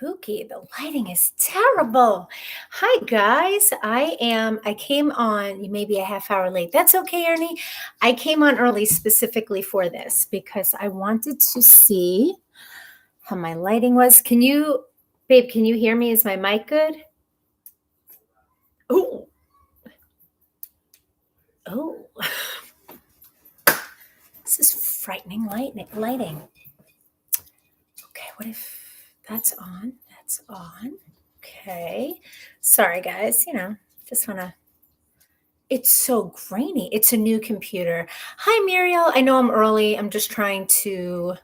spooky. The lighting is terrible. Hi guys. I came on maybe a half hour late. That's okay, Ernie. I came on early specifically for this because I wanted to see how my lighting was. Babe, can you hear me? Is my mic good? Oh. Oh. This is frightening lighting. Okay, what if that's on? That's on. Okay. Sorry, guys. Just want to. It's so grainy. It's a new computer. Hi, Muriel. I know I'm early. I'm just trying to.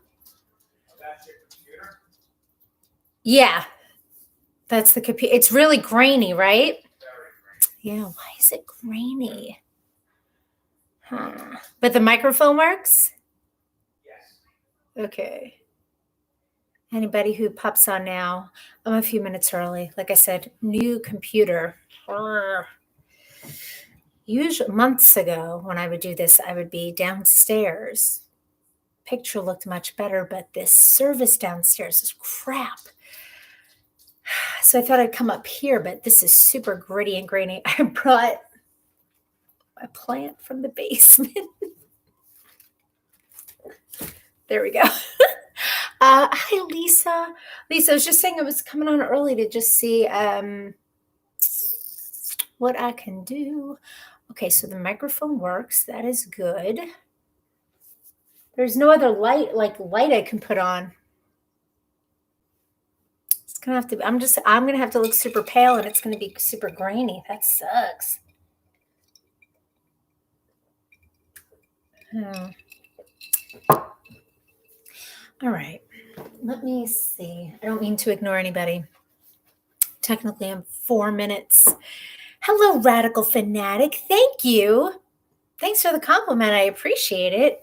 That's your computer? Yeah, that's the computer. It's really grainy, right? Very Yeah, why is it grainy? Huh. But the microphone works? Yes. Okay. Anybody who pops on now, I'm a few minutes early. Like I said, new computer. Usually, months ago, when I would do this, I would be downstairs. Picture looked much better, but this service downstairs is crap. So I thought I'd come up here, but this is super gritty and grainy. I brought a plant from the basement. There we go. Hi, Lisa. Lisa, I was just saying I was coming on early to just see what I can do. Okay, so the microphone works. That is good. There's no other light I can put on. It's gonna have to. I'm gonna have to look super pale, and it's gonna be super grainy. That sucks. Oh. All right. Let me see. I don't mean to ignore anybody. Technically, I'm 4 minutes. Hello, Radical Fanatic. Thank you. Thanks for the compliment. I appreciate it.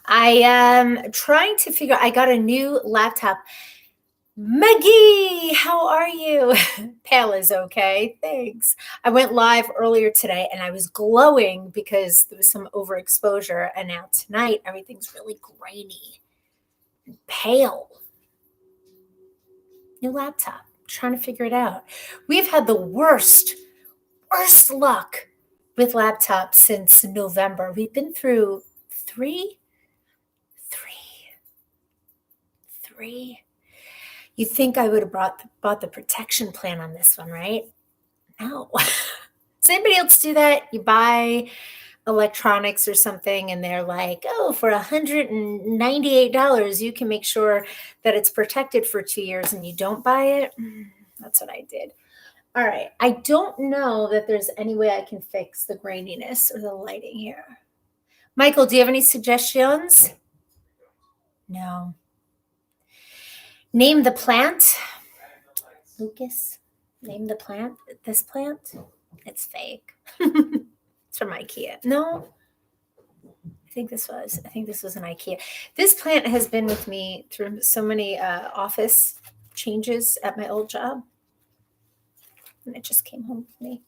I am trying to figure. I got a new laptop. Maggie, how are you? Pale is okay. Thanks. I went live earlier today and I was glowing because there was some overexposure. And now tonight, everything's really grainy and pale. New laptop. Trying to figure it out. We've had the worst luck with laptops since November. We've been through three. You'd think I would have bought the protection plan on this one, right? No. Does anybody else do that? You buy electronics or something and they're like, oh, for $198, you can make sure that it's protected for 2 years and you don't buy it. That's what I did. All right. I don't know that there's any way I can fix the graininess or the lighting here. Michael, do you have any suggestions? No. Name the plant. Lucas, name the plant. This plant? It's fake. It's from IKEA. No. I think this was an IKEA. This plant has been with me through so many office changes at my old job. And it just came home with me.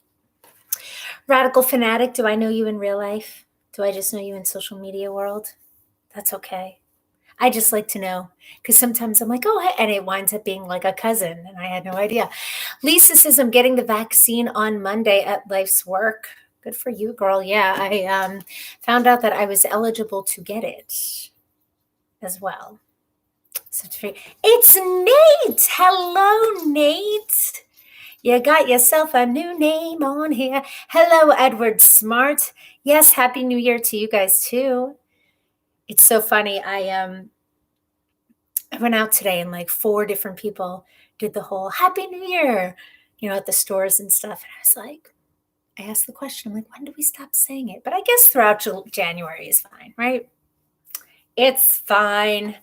Radical Fanatic, do I know you in real life? Do I just know you in social media world? That's okay. I just like to know because sometimes I'm like, oh, hey, and it winds up being like a cousin, and I had no idea. Lisa says I'm getting the vaccine on Monday at Life's Work. Good for you, girl. Yeah, I found out that I was eligible to get it as well. So it's Nate. Hello, Nate. You got yourself a new name on here. Hello, Edward Smart. Yes, Happy New Year to you guys too. It's so funny. I went out today and like 4 different people did the whole Happy New Year, at the stores and stuff. And I was like, I asked the question, I'm like, when do we stop saying it? But I guess throughout January is fine, right? It's fine.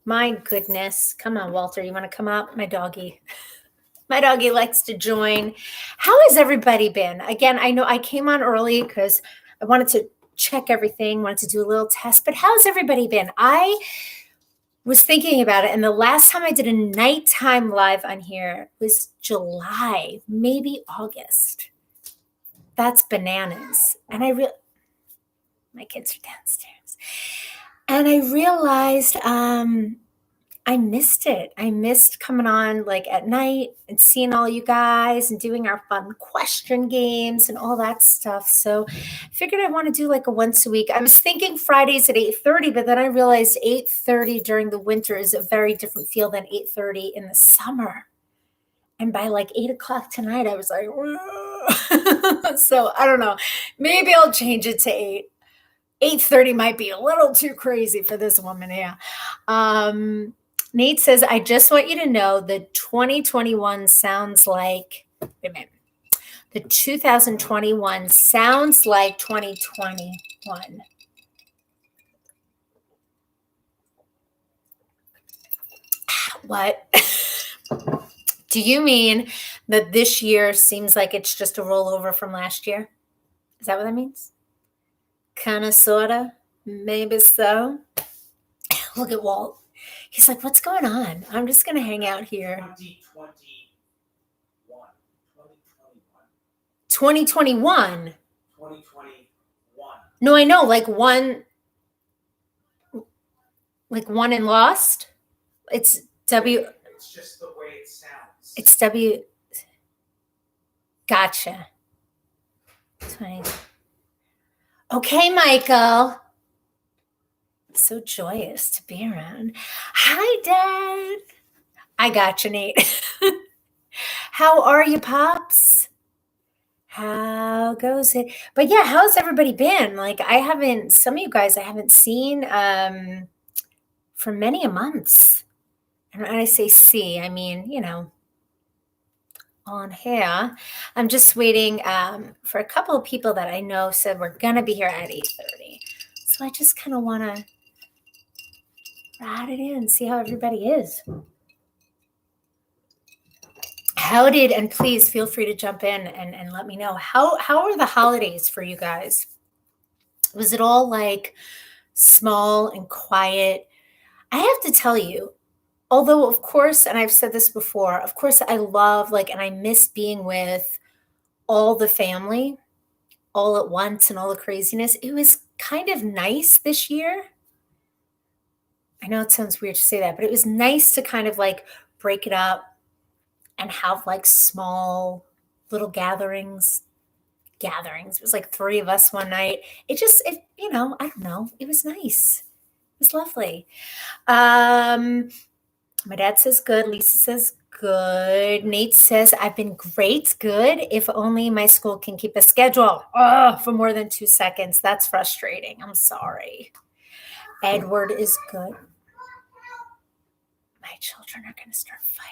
My goodness. Come on, Walter. You want to come up? My doggy likes to join. How has everybody been? Again, I know I came on early because I wanted to check everything, wanted to do a little test, but how's everybody been? I was thinking about it, and the last time I did a nighttime live on here was July, maybe August. That's bananas. And my kids are downstairs. And I realized I missed it. I missed coming on like at night and seeing all you guys and doing our fun question games and all that stuff. So I figured I want to do like a once a week. I was thinking Fridays at 8:30, but then I realized 8:30 during the winter is a very different feel than 8:30 in the summer. And by like 8 o'clock tonight, I was like, so I don't know. Maybe I'll change it to 8. 8:30 might be a little too crazy for this woman here. Nate says, I just want you to know that 2021 sounds like, wait a minute, the 2021 sounds like 2021. What? Do you mean that this year seems like it's just a rollover from last year? Is that what that means? Kind of, sort of, maybe so. Look at Walt. He's like, what's going on? I'm just going to hang out here. 2021. 2021. 2021. No, I know, like one in Lost. It's W. It's just the way it sounds. It's W. Gotcha. 20. Okay, Michael. So joyous to be around. Hi, Dad. I got you, Nate. How are you, Pops? How goes it? But yeah, how's everybody been? Like, some of you guys I haven't seen for many a months. And when I say see, I mean, on here. I'm just waiting for a couple of people that I know said we're going to be here at 8:30. So I just kind of want to ride it in, see how everybody is. And please feel free to jump in and let me know. How are the holidays for you guys? Was it all like small and quiet? I have to tell you, although of course, and I've said this before, of course I love and I miss being with all the family all at once and all the craziness. It was kind of nice this year. I know it sounds weird to say that, but it was nice to kind of break it up and have small little gatherings. It was like 3 of us one night. I don't know. It was nice. It was lovely. My dad says good. Lisa says good. Nate says I've been great. Good. If only my school can keep a schedule. For more than 2 seconds. That's frustrating. I'm sorry. Edward is good. My children are going to start fighting.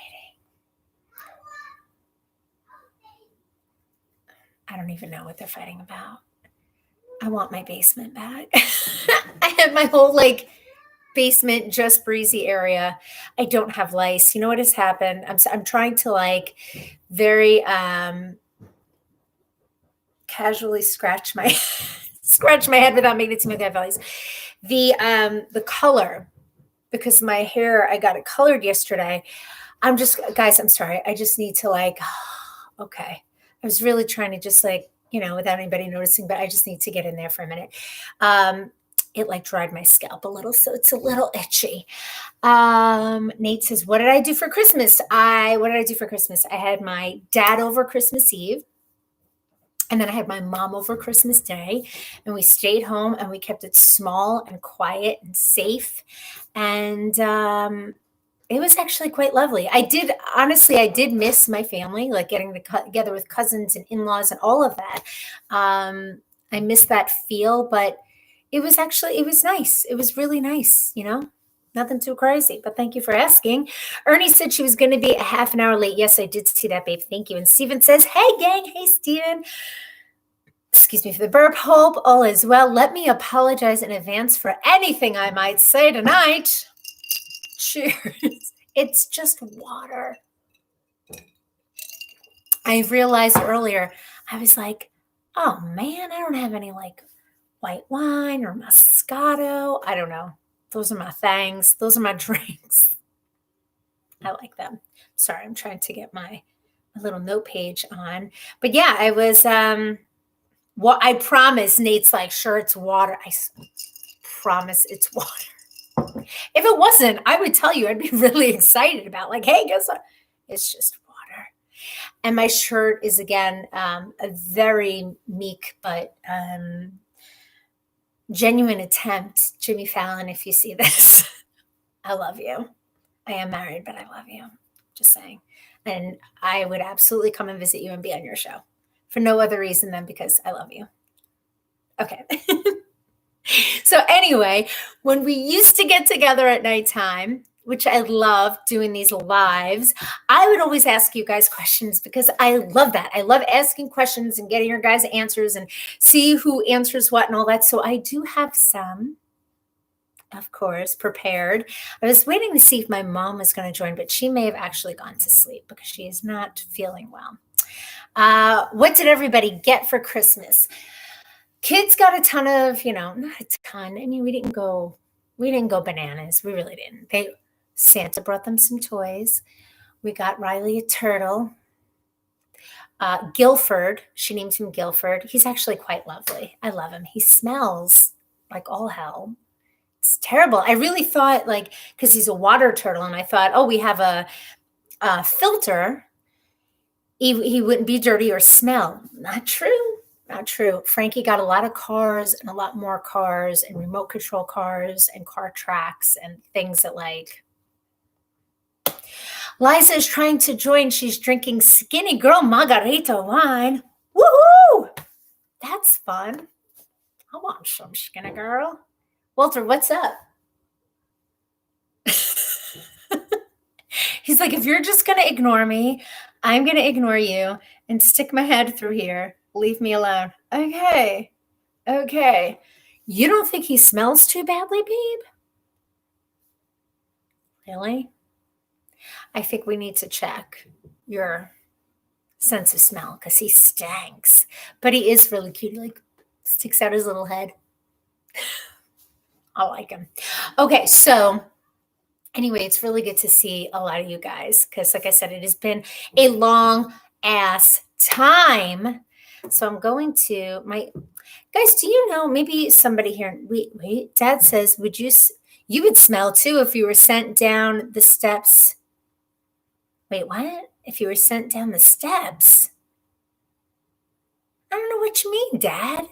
I don't even know what they're fighting about. I want my basement back. I have my whole basement, just breezy area. I don't have lice. You know what has happened? I'm trying to very casually scratch my head without making it seem like I have lice. The color, because my hair, I got it colored yesterday. I'm sorry. I just need to okay. I was really trying to just without anybody noticing, but I just need to get in there for a minute. It dried my scalp a little, so it's a little itchy. Nate says, what did I do for Christmas? I had my dad over Christmas Eve. And then I had my mom over Christmas Day, and we stayed home and we kept it small and quiet and safe. And it was actually quite lovely. I did miss my family, getting together with cousins and in-laws and all of that. I missed that feel, but it was nice. It was really nice, nothing too crazy, but thank you for asking. Ernie said she was going to be a half an hour late. Yes, I did see that, babe. Thank you. And Steven says, hey, gang. Hey, Steven. Excuse me for the burp. Hope all is well. Let me apologize in advance for anything I might say tonight. Cheers. It's just water. I realized earlier, I was like, oh man, I don't have any white wine or Moscato. I don't know. Those are my things. Those are my drinks. I like them. Sorry, I'm trying to get my little note page on. But yeah, I was, I promise. Nate's sure, it's water. I promise it's water. If it wasn't, I would tell you. I'd be really excited about like, hey, guess what? It's just water. And my shirt is again a very meek but genuine attempt. Jimmy Fallon, if you see this, I love you. I am married, but I love you. Just saying. And I would absolutely come and visit you and be on your show for no other reason than because I love you. Okay. So, anyway, when we used to get together at nighttime, which I love doing these lives, I would always ask you guys questions because I love that. I love asking questions and getting your guys' answers and see who answers what and all that. So, I do have some, of course, prepared. I was waiting to see if my mom was going to join, but she may have actually gone to sleep because she is not feeling well. What did everybody get for Christmas? Kids got a ton of, not a ton. I mean, we didn't go bananas. We really didn't. Santa brought them some toys. We got Riley a turtle. Guilford, she named him Guilford. He's actually quite lovely. I love him. He smells like all hell. It's terrible. I really thought because he's a water turtle, and I thought, oh, we have a filter. He wouldn't be dirty or smell. Not true. Not true. Frankie got a lot of cars and a lot more cars and remote control cars and car tracks and things that Liza is trying to join. She's drinking Skinny Girl Margarita wine. Woohoo! That's fun. I want some Skinny Girl. Walter, what's up? He's like, if you're just going to ignore me, I'm going to ignore you and stick my head through here. Leave me alone. Okay. You don't think he smells too badly, babe? Really? I think we need to check your sense of smell because he stinks. But he is really cute. He sticks out his little head. I like him. Okay, so anyway, it's really good to see a lot of you guys because, like I said, it has been a long ass time. So I'm going to guys. Do you know maybe somebody here? Wait. Dad says, you would smell too if you were sent down the steps. Wait, what? If you were sent down the steps? I don't know what you mean, Dad.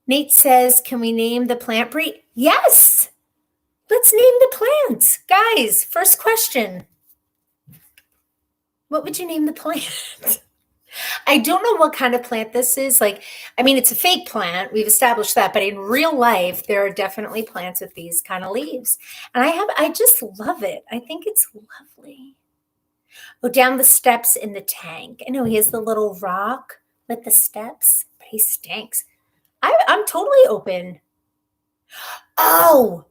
Nate says, can we name the plant breed? Yes. Let's name the plant. Guys, first question. What would you name the plant? I don't know what kind of plant this is. It's a fake plant. We've established that. But in real life, there are definitely plants with these kind of leaves. And I just love it. I think it's lovely. Go down the steps in the tank. I know he has the little rock with the steps, but he stinks. I'm totally open. Oh,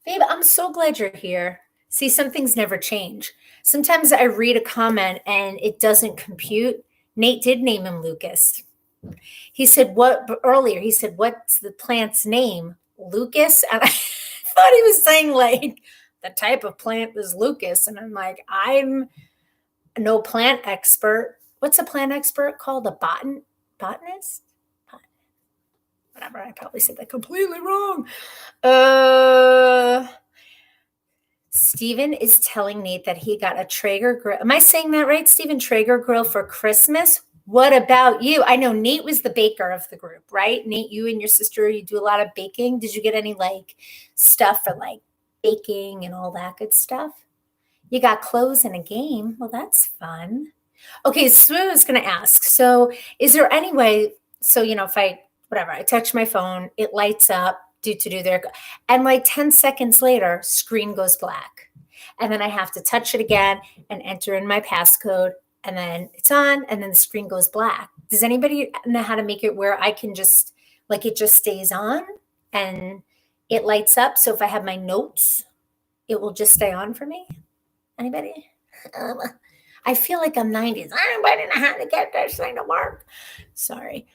babe, I'm so glad you're here. See, some things never change. Sometimes I read a comment and it doesn't compute. Nate did name him Lucas. He said, earlier, he said, what's the plant's name? Lucas? And I thought he was saying the type of plant is Lucas. And I'm like, I'm no plant expert. What's a plant expert called? A botanist? Whatever. I probably said that completely wrong. Steven is telling Nate that he got a Traeger grill. Am I saying that right, Steven? Traeger grill for Christmas? What about you? I know Nate was the baker of the group, right? Nate, you and your sister, you do a lot of baking. Did you get any stuff for baking and all that good stuff? You got clothes and a game. Well, that's fun. Okay, so I was going to ask. So is there any way, if I touch my phone, it lights up, do there. And 10 seconds later, screen goes black. And then I have to touch it again and enter in my passcode. And then it's on, and then the screen goes black. Does anybody know how to make it where I can just, it just stays on and it lights up? So if I have my notes, it will just stay on for me? Anybody? I feel like I'm 90s. Anybody know how to get this thing to work? Sorry.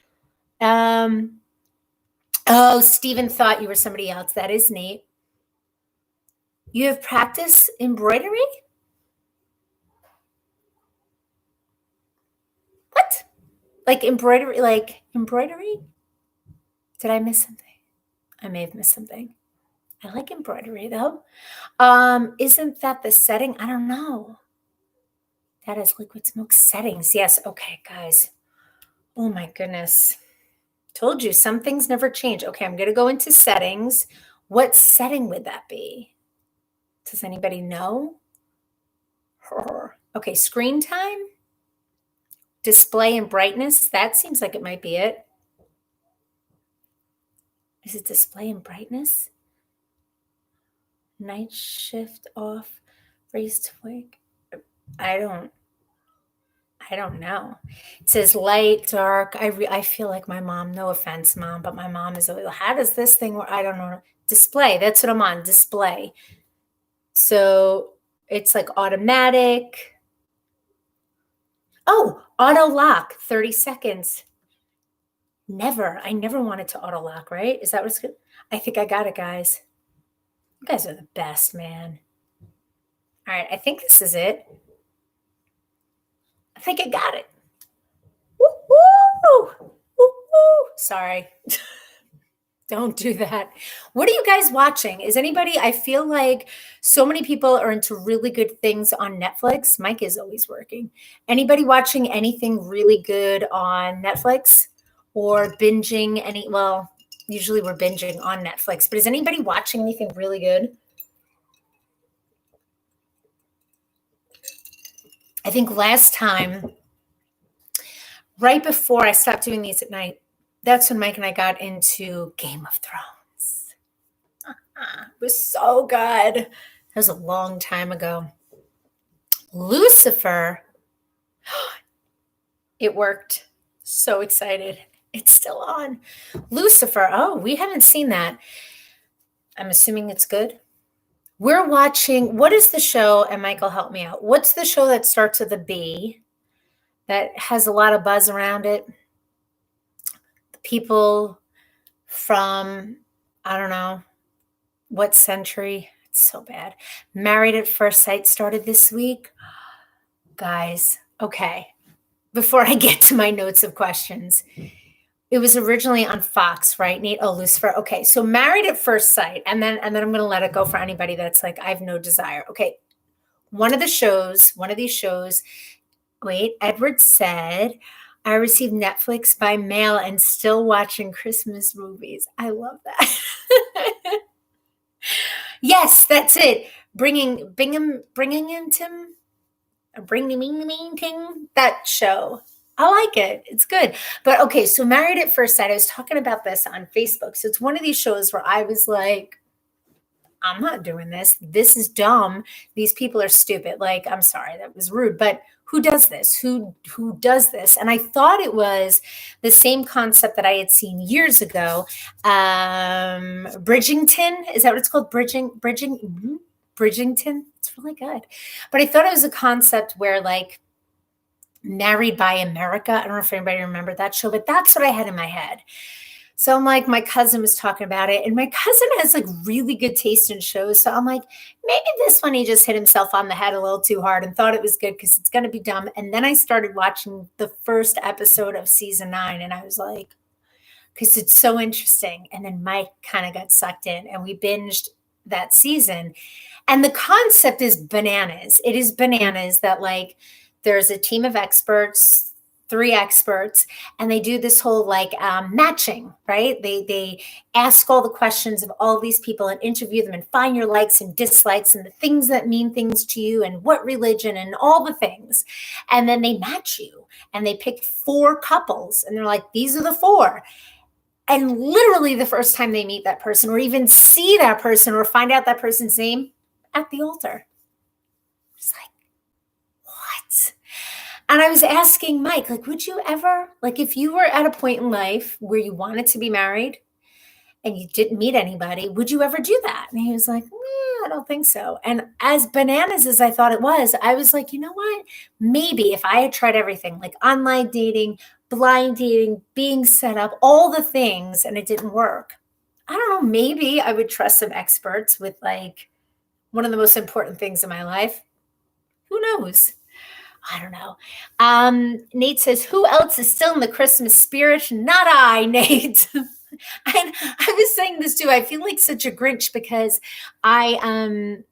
Oh, Stephen thought you were somebody else. That is Nate. You have practice embroidery? What? Embroidery? Embroidery? Did I miss something? I may have missed something. I like embroidery though. Isn't that the setting? I don't know. That is liquid smoke settings. Yes. Okay, guys. Oh my goodness. Told you some things never change. Okay, I'm going to go into settings. What setting would that be? Does anybody know? Okay, screen time, display and brightness. That seems like it might be it. Is it display and brightness? Night shift off, raise to wake. I don't know. It says light, dark. I feel like my mom, no offense, mom, but my mom is always, how does this thing work? I don't know. Display. That's what I'm on, display. So it's like automatic. Oh, auto lock, 30 seconds. I never wanted to auto lock, right? Is that what's good? I think I got it, guys. You guys are the best, man. All right, I think this is it. I think I got it. Woo-hoo! Woo-hoo! Sorry. Don't do that. What are you guys watching? Is anybody, I feel like so many people are into really good things on Netflix. Mike is always working. Anybody watching anything really good on Netflix or binging any, well, usually we're binging on Netflix, but is anybody watching anything really good? I think last time, right before I stopped doing these at night, that's when Mike and I got into Game of Thrones. It was so good. That was a long time ago. Lucifer, it worked. So excited. It's still on. Lucifer, oh, we haven't seen that. I'm assuming it's good. We're watching, what is the show? And Michael, help me out. What's the show that starts with a B that has a lot of buzz around it? The people from, I don't know, what century? It's so bad. Married at First Sight started this week. Guys, okay. Before I get to my notes of questions, it was originally on Fox, right, Nate? Oh, Lucifer. Okay, so Married at First Sight, and then I'm going to let it go for anybody that's like, I have no desire. Okay, one of these shows. Wait, Edward said, I received Netflix by mail and still watching Christmas movies. I love that. Yes, that's it. Bringing him Tim. That show. I like it. It's good. But okay, so Married at First Sight, I was talking about this on Facebook. So it's one of these shows where I was like, I'm not doing this. This is dumb. These people are stupid. Like, I'm sorry, that was rude, but who does this? Who does this? And I thought it was the same concept that I had seen years ago. Bridgington, is that what it's called? Bridgington. It's really good. But I thought it was a concept where like Married by America. I don't know if anybody remembered that show, but that's what I had in my head. So I'm like, my cousin was talking about it, and my cousin has like really good taste in shows. So I'm like, maybe this one he just hit himself on the head a little too hard and thought it was good because it's going to be dumb. And then I started watching the first episode of season 9, and I was like, because it's so interesting. And then Mike kind of got sucked in, and we binged that season. And the concept is bananas. It is bananas that like there's a team of experts, 3 experts, and they do this whole like matching, right? They ask all the questions of all these people and interview them and find your likes and dislikes and the things that mean things to you and what religion and all the things. And then they match you and they pick 4 couples and they're like, these are the 4. And literally the first time they meet that person or even see that person or find out that person's name at the altar. It's like, what? And I was asking Mike, like, would you ever, like, if you were at a point in life where you wanted to be married and you didn't meet anybody, would you ever do that? And he was like, I don't think so. And as bananas as I thought it was, I was like, you know what? Maybe if I had tried everything, like online dating, blind dating, being set up, all the things, and it didn't work, I don't know, maybe I would trust some experts with like one of the most important things in my life. Who knows? I don't know. Nate says, who else is still in the Christmas spirit? Not I, Nate. I was saying this too. I feel like such a Grinch because I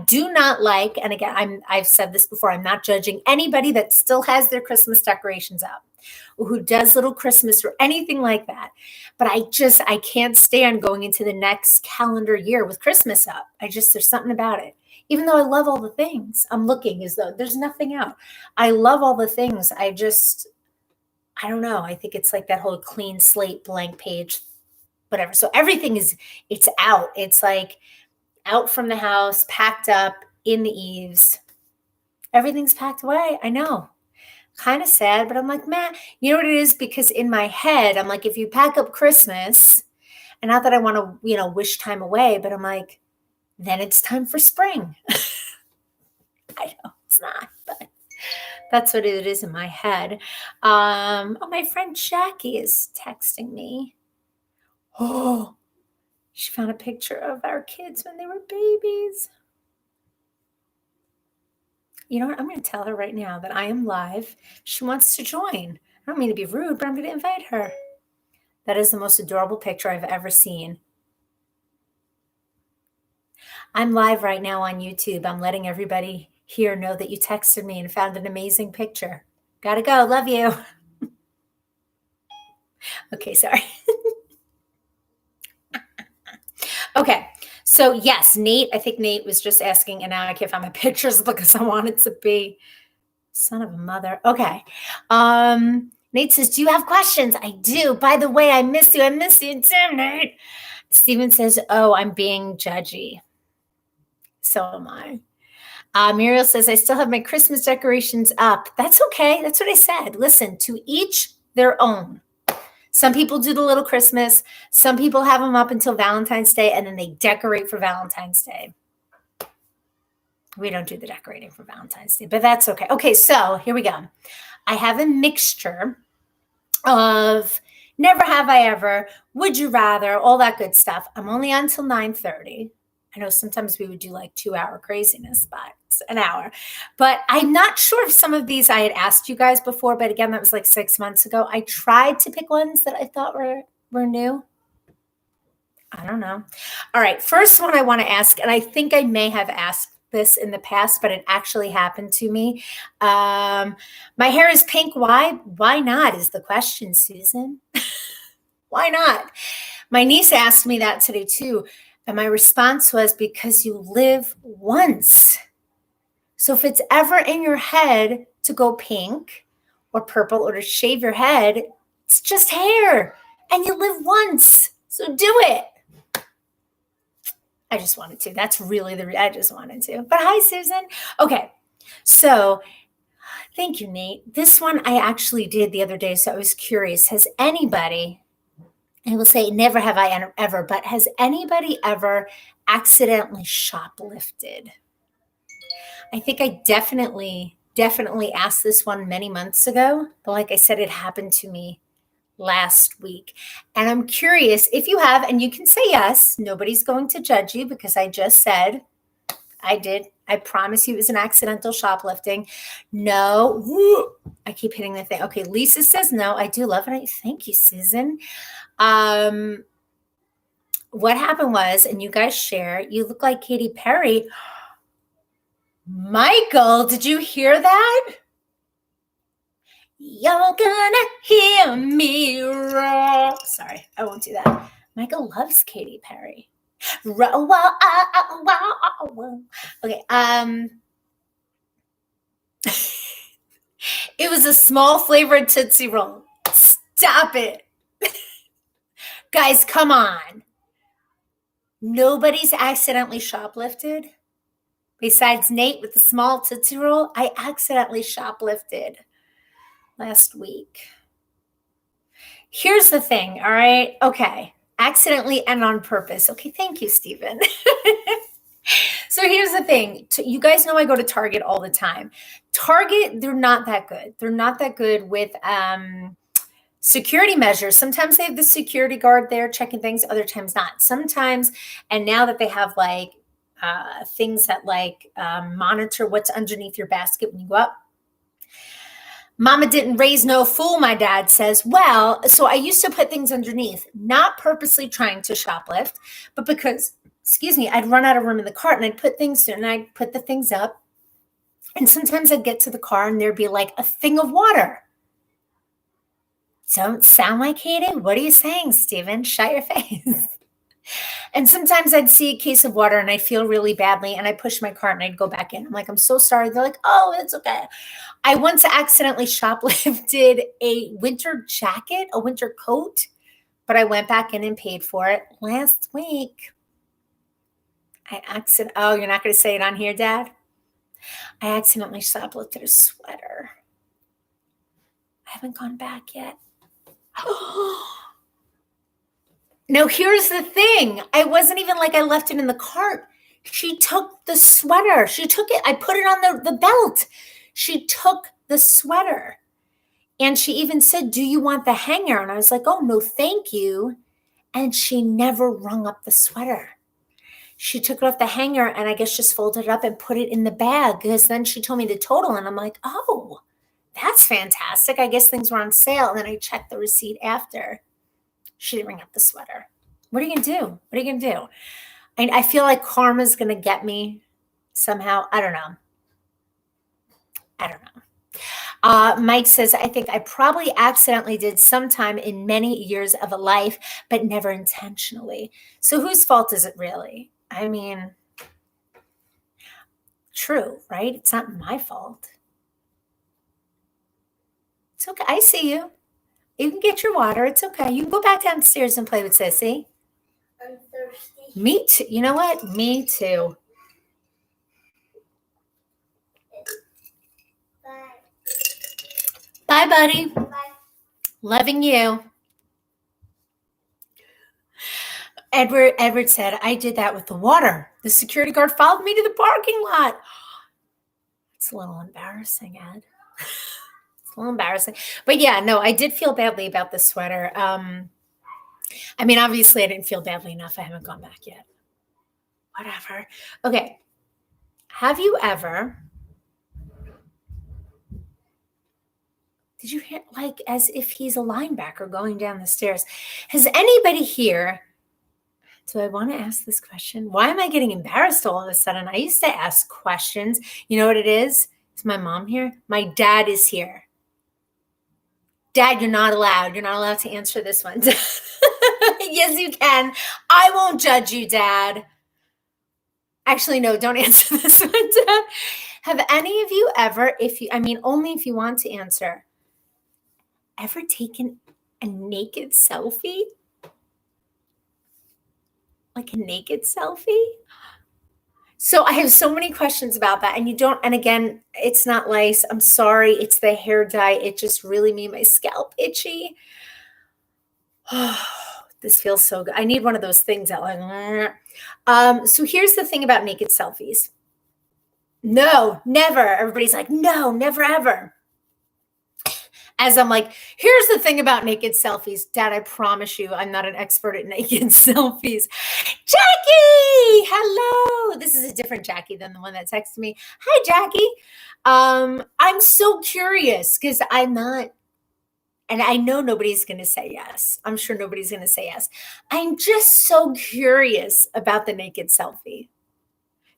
do not like, and again, I've said this before, I'm not judging anybody that still has their Christmas decorations up or who does little Christmas or anything like that. But I can't stand going into the next calendar year with Christmas up. There's something about it. Even though I love all the things, I'm looking as though there's nothing out. I love all the things. I don't know. I think it's like that whole clean slate, blank page, whatever. So it's out. It's like out from the house, packed up in the eaves. Everything's packed away. I know. Kind of sad, but I'm like, man, you know what it is? Because in my head, I'm like, if you pack up Christmas, and not that I want to, wish time away, but I'm like, then it's time for spring. I know it's not, but that's what it is in my head. My friend Jackie is texting me. Oh, she found a picture of our kids when they were babies. You know what? I'm going to tell her right now that I am live. She wants to join. I don't mean to be rude, but I'm going to invite her. That is the most adorable picture I've ever seen. I'm live right now on YouTube. I'm letting everybody here know that you texted me and found an amazing picture. Gotta go. Love you. Okay, sorry. Okay. So yes, Nate, I think Nate was just asking, and now I can't find my pictures because I want it to be son of a mother. Okay. Nate says, do you have questions? I do. By the way, I miss you. I miss you too, Nate. Steven says, oh, I'm being judgy. So am I. Muriel says, I still have my Christmas decorations up. That's okay. That's what I said. Listen, to each their own. Some people do the little Christmas. Some people have them up until Valentine's Day, and then they decorate for Valentine's Day. We don't do the decorating for Valentine's Day, but that's okay. Okay, so here we go. I have a mixture of never have I ever, would you rather, all that good stuff. I'm only on till 9:30. I know sometimes we would do like 2-hour craziness, but it's an hour. But I'm not sure if some of these I had asked you guys before, but again, that was like 6 months ago. I tried to pick ones that I thought were new. I don't know. All right, first one I want to ask, and I think I may have asked this in the past, but it actually happened to me. My hair is pink. Why? Why not is the question, Susan. Why not? My niece asked me that today too. And my response was, because you live once. So if it's ever in your head to go pink or purple or to shave your head, it's just hair and you live once. So do it. I just wanted to. That's really I just wanted to. But hi, Susan. Okay. So thank you, Nate. This one I actually did the other day. So I was curious. Has anybody, I will say never have I ever, but has anybody ever accidentally shoplifted? I think I definitely asked this one many months ago. But like I said, it happened to me last week. And I'm curious if you have, and you can say yes, nobody's going to judge you because I just said I did. I promise you it was an accidental shoplifting. No, I keep hitting the thing. Okay, Lisa says no. I do love it. Thank you, Susan. What happened was, and you guys share, you look like Katy Perry. Michael, did you hear that? You're gonna hear me roar. Sorry, I won't do that. Michael loves Katy Perry. Okay, it was a small flavored Tootsie Roll. Stop it. Guys, come on. Nobody's accidentally shoplifted. Besides Nate with the small Tootsie Roll, I accidentally shoplifted last week. Here's the thing, all right? Okay, accidentally and on purpose. Okay, thank you, Stephen. So here's the thing. You guys know I go to Target all the time. Target, they're not that good. They're not that good with security measures. Sometimes they have the security guard there checking things, other times not. Sometimes, and now that they have like things that like monitor what's underneath your basket when you go up. Mama didn't raise no fool, my dad says. Well, so I used to put things underneath, not purposely trying to shoplift, but because, excuse me, I'd run out of room in the cart and I'd put things in and I'd put the things up. And sometimes I'd get to the car and there'd be like a thing of water. Don't sound like Katie. What are you saying, Steven? Shut your face. And sometimes I'd see a case of water and I'd feel really badly and I'd push my cart and I'd go back in. I'm like, I'm so sorry. They're like, oh, it's okay. I once accidentally shoplifted a winter jacket, a winter coat, but I went back in and paid for it last week. Oh, you're not going to say it on here, Dad? I accidentally shoplifted a sweater. I haven't gone back yet. No, here's the thing. I wasn't even like I left it in the cart. She took the sweater. She took it. I put it on the belt. She took the sweater. And she even said, do you want the hanger? And I was like, oh, no, thank you. And she never rung up the sweater. She took it off the hanger and I guess just folded it up and put it in the bag because then she told me the total. And I'm like, oh, that's fantastic. I guess things were on sale. And then I checked the receipt after. She didn't ring up the sweater. What are you going to do? What are you going to do? I feel like karma's going to get me somehow. I don't know. Mike says, I think I probably accidentally did sometime in many years of a life, but never intentionally. So whose fault is it really? I mean, true, right? It's not my fault. It's okay. I see you. You can get your water. It's okay. You can go back downstairs and play with Sissy. I'm thirsty. Me too. You know what? Me too. Bye. Bye, buddy. Bye. Loving you. Edward said, I did that with the water. The security guard followed me to the parking lot. It's a little embarrassing, Ed. It's a little embarrassing. But yeah, no, I did feel badly about the sweater. I mean, obviously I didn't feel badly enough. I haven't gone back yet. Whatever. Okay. Have you ever, did you hear, like, as if he's a linebacker going down the stairs? Has anybody here, do I want to ask this question? Why am I getting embarrassed all of a sudden? I used to ask questions. You know what it is? Is my mom here? My dad is here. Dad, you're not allowed. You're not allowed to answer this one. Yes, you can. I won't judge you, Dad. Actually, no, don't answer this one, Dad. Have any of you ever, only if you want to answer, ever taken a naked selfie? Like a naked selfie? So I have so many questions about that. And again, it's not lice. I'm sorry. It's the hair dye. It just really made my scalp itchy. Oh, this feels so good. I need one of those things that like, so here's the thing about naked selfies. No, never. Everybody's like, no, never, ever. As I'm like, here's the thing about naked selfies. Dad, I promise you, I'm not an expert at naked selfies. Jackie, hello. This is a different Jackie than the one that texted me. Hi, Jackie. I'm so curious because I'm not, and I know nobody's going to say yes. I'm sure nobody's going to say yes. I'm just so curious about the naked selfie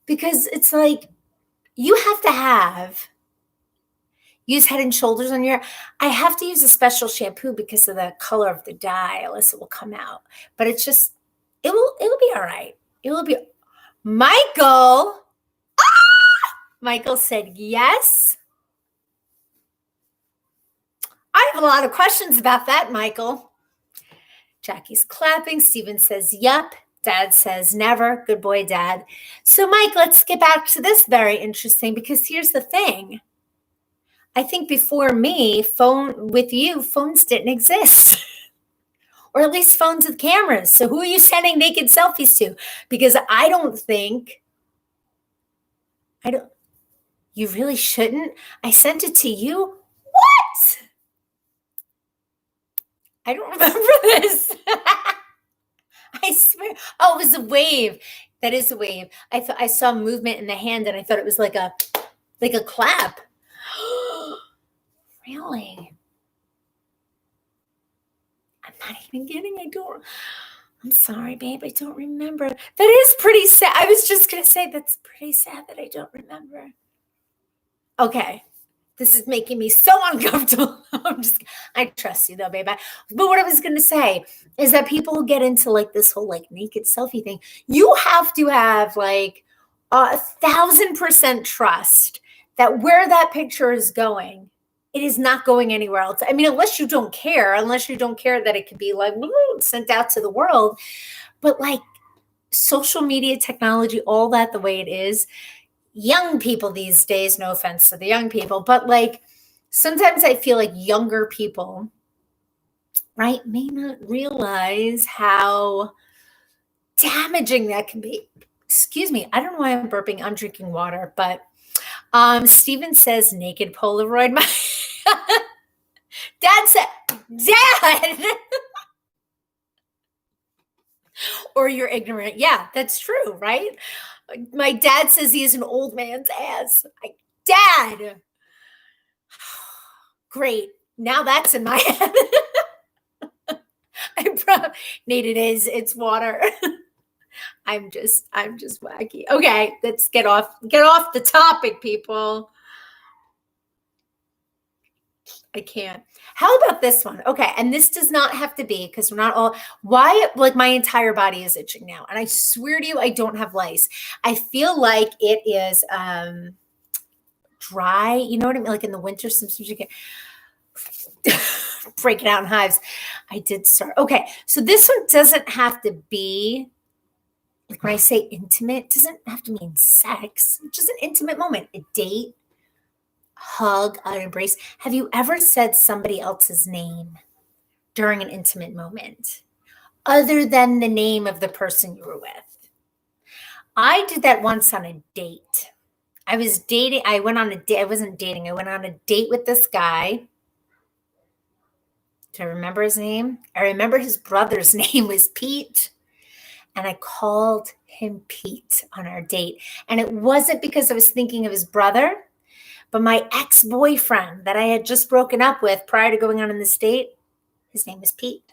because it's like you have to use Head and Shoulders on your, I have to use a special shampoo because of the color of the dye, else it will come out. But it's just, it will be all right. It will be, Michael. Michael said yes. I have a lot of questions about that, Michael. Jackie's clapping. Steven says, yep. Dad says never. Good boy, Dad. So Mike, let's get back to this very interesting because here's the thing. I think before me, phones didn't exist. Or at least phones with cameras. So who are you sending naked selfies to? Because you really shouldn't. I sent it to you. What? I don't remember this. I swear. Oh, it was a wave. That is a wave. I saw movement in the hand and I thought it was like a clap. Really? I'm not even kidding. I'm sorry, babe. I don't remember. That is pretty sad. I was just going to say that's pretty sad that I don't remember. Okay. This is making me so uncomfortable. I trust you though, babe. But what I was going to say is that people who get into like this whole like naked selfie thing, you have to have like 1,000% trust that where that picture is going, it is not going anywhere else. I mean, unless you don't care that it could be like sent out to the world. But like social media technology, all that the way it is, young people these days, no offense to the young people, but like sometimes I feel like younger people, right, may not realize how damaging that can be. Excuse me. I don't know why I'm burping. I'm drinking water, but Steven says naked Polaroid. My dad said, Dad, or you're ignorant. Yeah, that's true, right? My dad says he is an old man's ass. Dad. Great. Now that's in my head. Nate, it is. It's water. I'm just wacky. Okay, let's get off the topic, people. I can't. How about this one? Okay, and this does not have to be because we're not all. Why? Like my entire body is itching now, and I swear to you, I don't have lice. I feel like it is dry. You know what I mean? Like in the winter, sometimes you get break it out in hives. I did start. Okay, so this one doesn't have to be. Like when I say intimate, it doesn't have to mean sex. It's just an intimate moment, a date, hug, an embrace. Have you ever said somebody else's name during an intimate moment other than the name of the person you were with? I did that once on a date. I was dating. I went on a date. I wasn't dating. I went on a date with this guy. Do I remember his name? I remember his brother's name was Pete. And I called him Pete on our date. And it wasn't because I was thinking of his brother, but my ex-boyfriend that I had just broken up with prior to going on in this date, his name was Pete.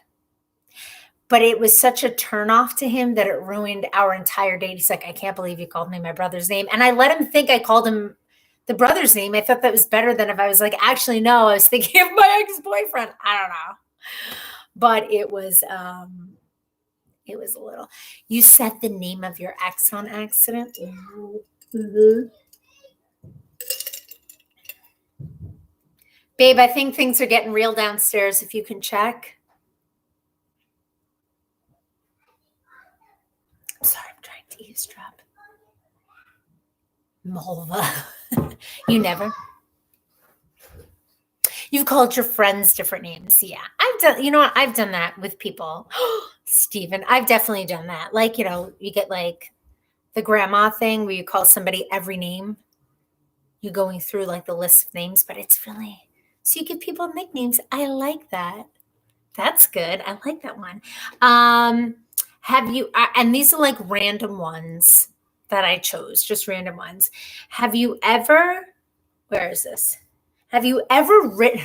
But it was such a turnoff to him that it ruined our entire date. He's like, I can't believe you called me my brother's name. And I let him think I called him the brother's name. I thought that was better than if I was like, actually, no, I was thinking of my ex-boyfriend. I don't know. But it was a little. You said the name of your ex on accident? Mm-hmm. Babe, I think things are getting real downstairs. If you can check. I'm sorry, I'm trying to eavesdrop. Mulva. You never. You've called your friends different names. Yeah, I've done, you know what? I've done that with people. Steven, I've definitely done that. Like, you know, you get like the grandma thing where you call somebody every name. You're going through like the list of names, but it's really, so you give people nicknames. I like that. That's good. I like that one. Have you, and these are like random ones that I chose, just random ones. Have you ever, where is this? Have you ever written,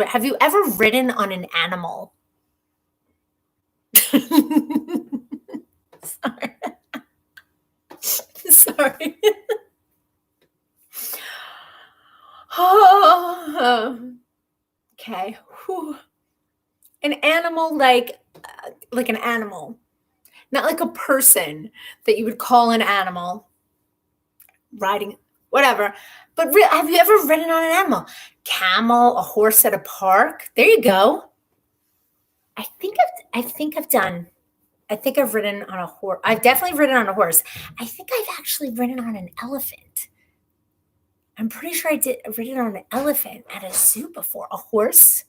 have you ever ridden on an animal? Sorry. Sorry. Oh, okay. Whew. An animal like an animal, not like a person that you would call an animal, riding, whatever. But have you ever ridden on an animal? Camel, a horse at a park. There you go. I think I've ridden on a horse. I've definitely ridden on a horse. I think I've actually ridden on an elephant. I'm pretty sure I've ridden on an elephant at a zoo before. A horse?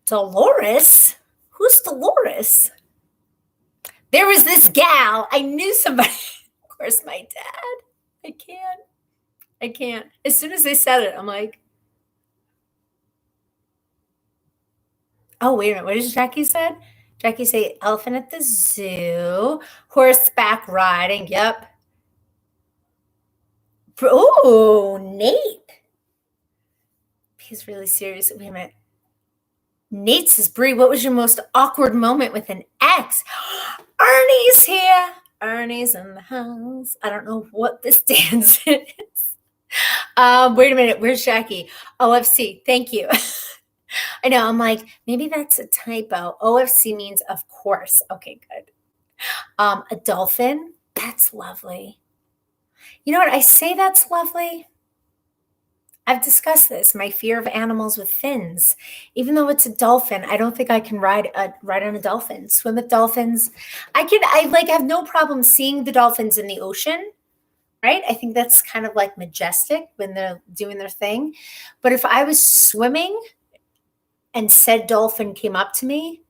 Dolores? Who's Dolores? There was this gal. I knew somebody. Of course, my dad. I can't. As soon as they said it, I'm like, oh, wait a minute. What did Jackie said? Jackie say elephant at the zoo, horseback riding. Yep. Oh, Nate. He's really serious. Wait a minute. Nate says, Brie, what was your most awkward moment with an ex? Ernie's here. Ernie's in the house. I don't know what this dance is. Wait a minute. Where's Jackie? OFC. Thank you. I know. I'm like, maybe that's a typo. OFC means of course. Okay, good. A dolphin. That's lovely. You know what? I say that's lovely. I've discussed this, my fear of animals with fins. Even though it's a dolphin, I don't think I can ride on a dolphin, swim with dolphins. I have no problem seeing the dolphins in the ocean, right? I think that's kind of like majestic when they're doing their thing. But if I was swimming and said dolphin came up to me,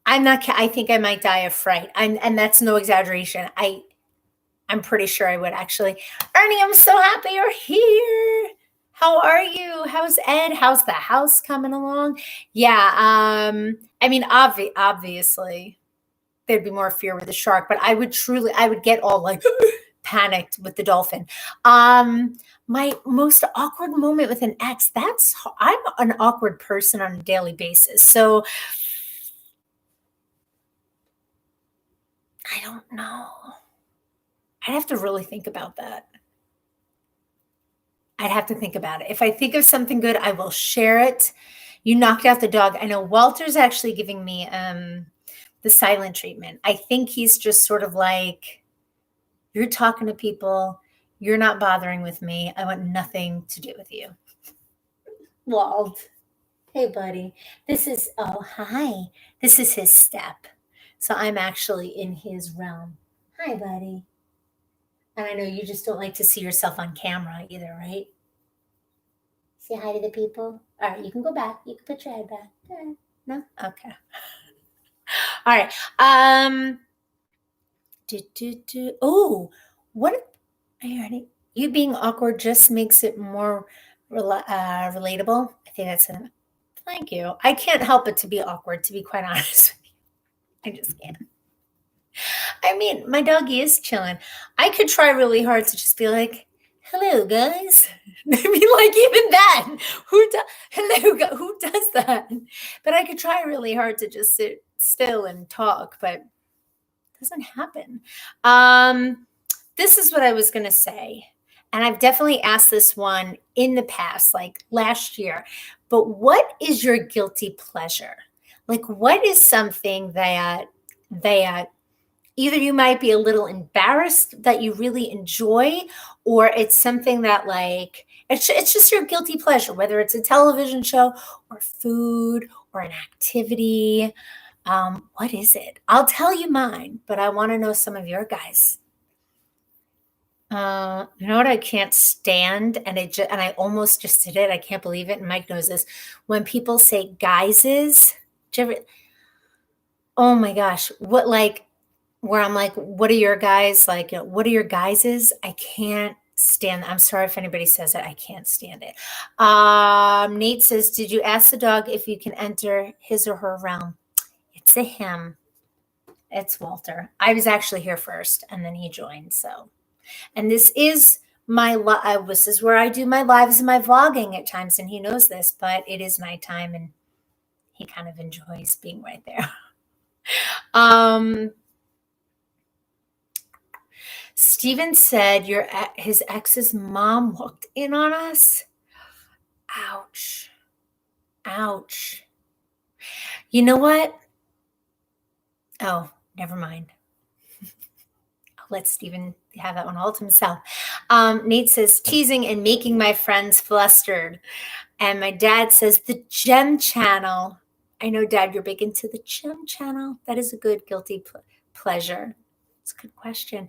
I think I might die of fright. And that's no exaggeration. I'm pretty sure I would actually. Ernie, I'm so happy you're here. How are you? How's Ed? How's the house coming along? Yeah. I mean, obviously there'd be more fear with the shark, but I would get all like panicked with the dolphin. My most awkward moment with an ex, I'm an awkward person on a daily basis. So I don't know. I'd have to really think about that. I'd have to think about it. If I think of something good, I will share it. You knocked out the dog. I know Walter's actually giving me the silent treatment. I think he's just sort of like, you're talking to people. You're not bothering with me. I want nothing to do with you. Walt. Hey, buddy. Hi. This is his step. So I'm actually in his realm. Hi, buddy. And I know you just don't like to see yourself on camera either, right? Say hi to the people. All right, you can go back. You can put your head back. No? Okay. All right. Oh, what? You being awkward just makes it more relatable. I think that's it. Thank you. I can't help it to be awkward, to be quite honest with you. I just can't. I mean, my doggy is chilling. I could try really hard to just be like, hello, guys. I mean, like, even that. Who does that? But I could try really hard to just sit still and talk, but it doesn't happen. This is what I was going to say. And I've definitely asked this one in the past, like last year. But what is your guilty pleasure? Like, what is something that either you might be a little embarrassed that you really enjoy, or it's something that like, it's just your guilty pleasure, whether it's a television show or food or an activity. What is it? I'll tell you mine, but I want to know some of your guys. You know what I can't stand, and I almost just did it. I can't believe it. And Mike knows this. When people say guises, oh my gosh, what, like, where I'm like, what are your guys like? What are your guises? I can't stand. I'm sorry if anybody says it. I can't stand it. Nate says, did you ask the dog if you can enter his or her realm? It's a him. It's Walter. I was actually here first, and then he joined. So, and this is this is where I do my lives and my vlogging at times, and he knows this, but it is nighttime, and he kind of enjoys being right there. Steven said his ex's mom walked in on us. Ouch. Ouch. You know what? Oh, never mind. I'll let Steven have that one all to himself. Nate says, teasing and making my friends flustered. And my dad says, the Gem Channel. I know, Dad, you're big into the Gem Channel. That is a good guilty pleasure. It's a good question.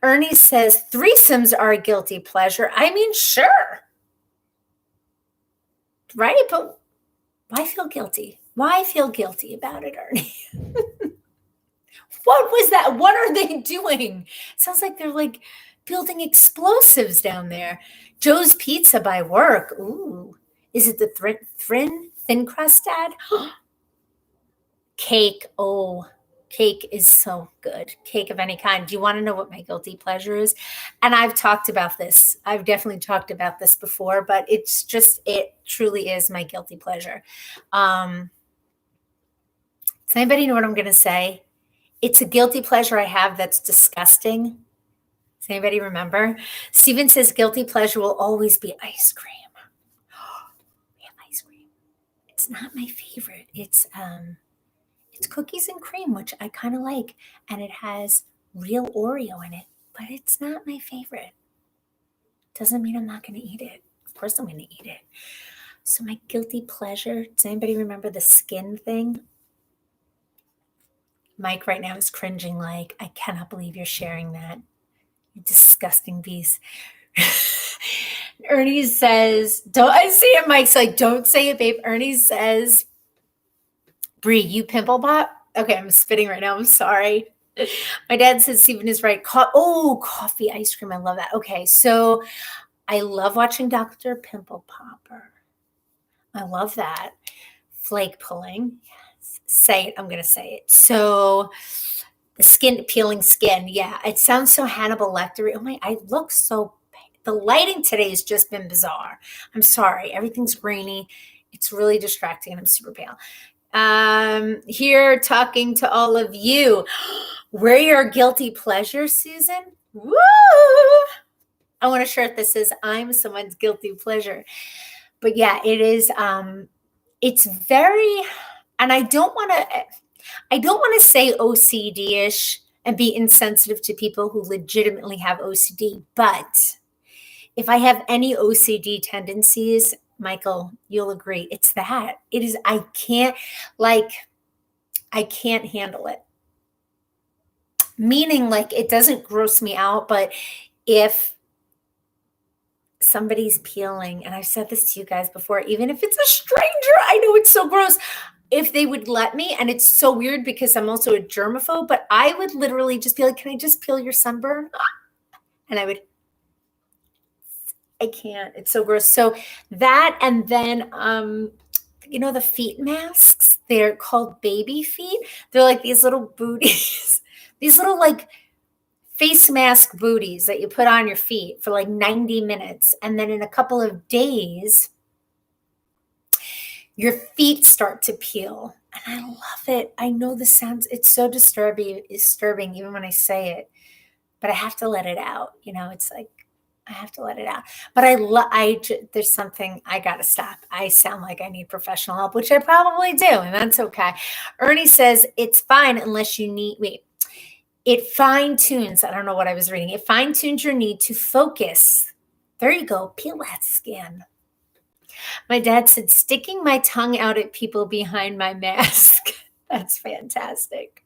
Ernie says, threesomes are a guilty pleasure. I mean, sure. Right? But why feel guilty? Why feel guilty about it, Ernie? What was that? What are they doing? Sounds like they're like building explosives down there. Joe's Pizza by work. Ooh. Is it the thin crust, Dad? Cake. Oh, Cake is so good. Cake of any kind. Do you want to know what my guilty pleasure is? And I've talked about this. I've definitely talked about this before, but it truly is my guilty pleasure. Does anybody know what I'm going to say? It's a guilty pleasure I have that's disgusting. Does anybody remember? Steven says guilty pleasure will always be ice cream. We have ice cream. It's not my favorite. It's cookies and cream, which I kind of like, and it has real Oreo in it, but it's not my favorite. Doesn't mean I'm not going to eat it. Of course I'm going to eat it. So my guilty pleasure, does anybody remember the skin thing? Mike right now is cringing like, I cannot believe you're sharing that. You disgusting beast. Ernie says, don't I see it? Mike's like, don't say it, babe. Ernie says, Bree, you pimple pop? Okay, I'm spitting right now. I'm sorry. My dad says Stephen is right. Coffee ice cream. I love that. Okay, so I love watching Dr. Pimple Popper. I love that. Flake pulling. Yes. Say it. I'm going to say it. So the peeling skin. Yeah, it sounds so Hannibal Lecter. Oh my, I look so, the lighting today has just been bizarre. I'm sorry. Everything's grainy. It's really distracting and I'm super pale. Here talking to all of you. We're your guilty pleasure, Susan. Woo! I want a shirt that says I'm someone's guilty pleasure. But yeah, it is it's very, and I don't want to say OCD-ish and be insensitive to people who legitimately have OCD, but if I have any OCD tendencies, Michael, you'll agree, it's that. It is, I can't handle it. Meaning, like, it doesn't gross me out, but if somebody's peeling, and I've said this to you guys before, even if it's a stranger, I know it's so gross, if they would let me, and it's so weird because I'm also a germaphobe, but I would literally just be like, can I just peel your sunburn? And I can't. It's so gross. So that, and then, the feet masks, they're called baby feet. They're like these little booties, these little like face mask booties that you put on your feet for like 90 minutes. And then in a couple of days, your feet start to peel. And I love it. I know this sounds, it's so disturbing even when I say it, but I have to let it out. It's like, I have to let it out. But there's something I got to stop. I sound like I need professional help, which I probably do. And that's okay. Ernie says it's fine unless you it fine tunes. I don't know what I was reading. It fine tunes your need to focus. There you go. Peel that skin. My dad said, sticking my tongue out at people behind my mask. That's fantastic.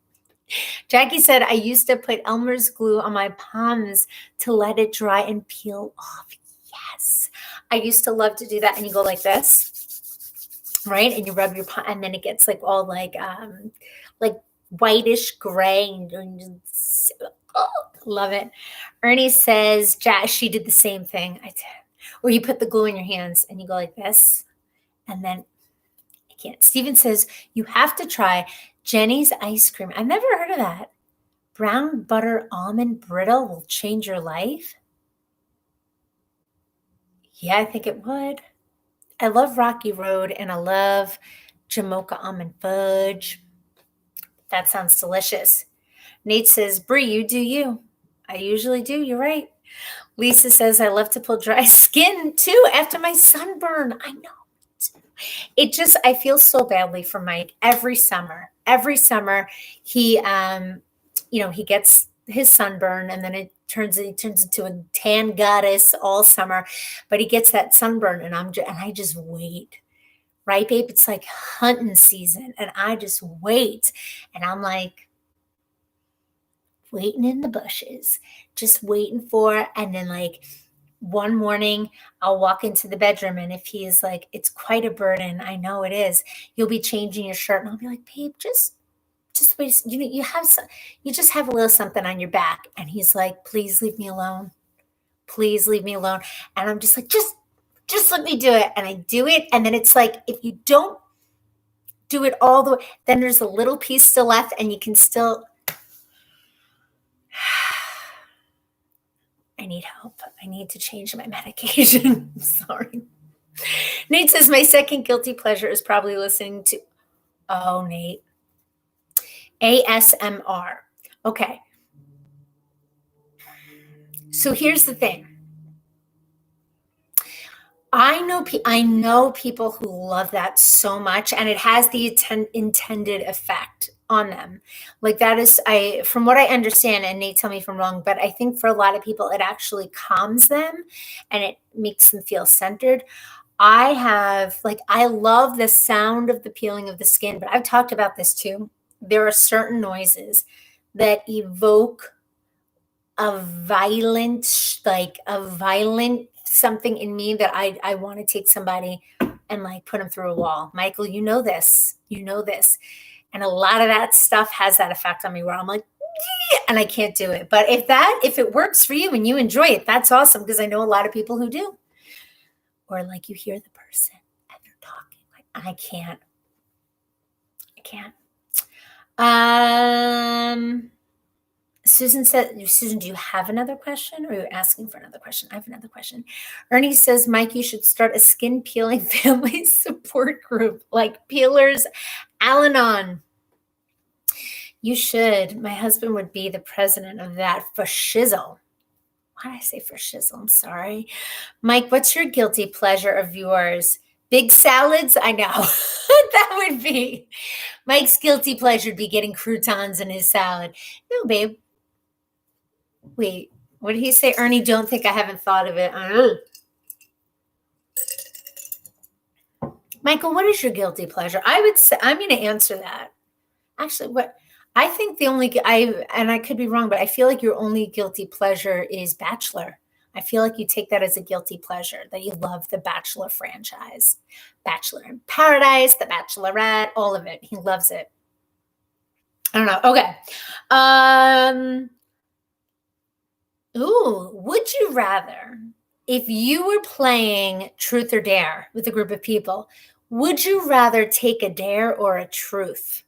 Jackie said, I used to put Elmer's glue on my palms to let it dry and peel off. Yes. I used to love to do that. And you go like this, right? And you rub your palm, and then it gets like all like whitish gray. And love it. Ernie says, she did the same thing. I did. Or you put the glue in your hands and you go like this. And then I can't. Steven says, you have to try Jenny's ice cream. I've never heard of that. Brown butter almond brittle will change your life. Yeah, I think it would. I love Rocky Road and I love Jamocha almond fudge. That sounds delicious. Nate says, Bree, you do you. I usually do. You're right. Lisa says, I love to pull dry skin too after my sunburn. I know. I feel so badly for Mike every summer. Every summer he gets his sunburn and then he turns into a tan goddess all summer, but he gets that sunburn and I just wait. Right, babe? It's like hunting season and I just wait. And I'm like waiting in the bushes, just waiting for, and then like one morning I'll walk into the bedroom and if he is like, it's quite a burden. I know it is. You'll be changing your shirt and I'll be like, babe, just wait. You just have a little something on your back. And he's like, please leave me alone. Please leave me alone. And I'm just like, just let me do it. And I do it. And then it's like, if you don't do it all the way. Then there's a little piece still left and you can still. I need help. I need to change my medication. Sorry. Nate says, my second guilty pleasure is probably listening to, oh, Nate, ASMR. Okay. So here's the thing. I know people who love that so much, and it has the intended effect on them. Like that is, from what I understand, and Nate, tell me if I'm wrong, but I think for a lot of people, it actually calms them and it makes them feel centered. I love the sound of the peeling of the skin, but I've talked about this too. There are certain noises that evoke a violent something in me that I want to take somebody and like put them through a wall. Michael, you know this. And a lot of that stuff has that effect on me where I'm like, yeah, and I can't do it. But if it works for you and you enjoy it, that's awesome, because I know a lot of people who do. Or like you hear the person and they're talking. Like I can't. Susan said, Susan, do you have another question, or are you asking for another question? I have another question. Ernie says, Mike, you should start a skin peeling family support group like Peelers Al-Anon. You should. My husband would be the president of that for shizzle. Why did I say for shizzle? I'm sorry. Mike, what's your guilty pleasure of yours? Big salads? I know. That would be. Mike's guilty pleasure would be getting croutons in his salad. No, babe. Wait, what did he say? Ernie, don't think I haven't thought of it. Michael, what is your guilty pleasure? I would say, I'm going to answer that. Actually, what I think and I could be wrong, but I feel like your only guilty pleasure is Bachelor. I feel like you take that as a guilty pleasure, that you love the Bachelor franchise. Bachelor in Paradise, The Bachelorette, all of it. He loves it. I don't know. Okay. Would you rather, if you were playing Truth or Dare with a group of people, would you rather take a dare or a truth?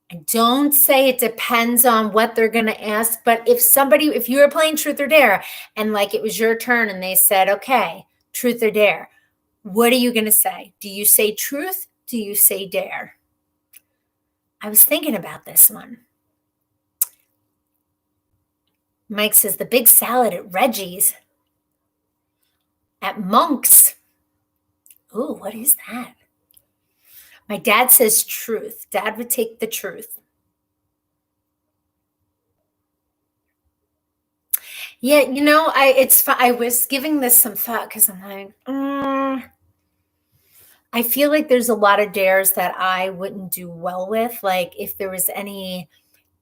And don't say it depends on what they're going to ask, but if you were playing Truth or Dare and like it was your turn and they said, okay, Truth or Dare, what are you going to say? Do you say truth? Do you say dare? I was thinking about this one. Mike says the big salad at Reggie's. At Monk's. Ooh, what is that? My dad says truth. Dad would take the truth. Yeah, I was giving this some thought because I'm like, I feel like there's a lot of dares that I wouldn't do well with. Like if there was any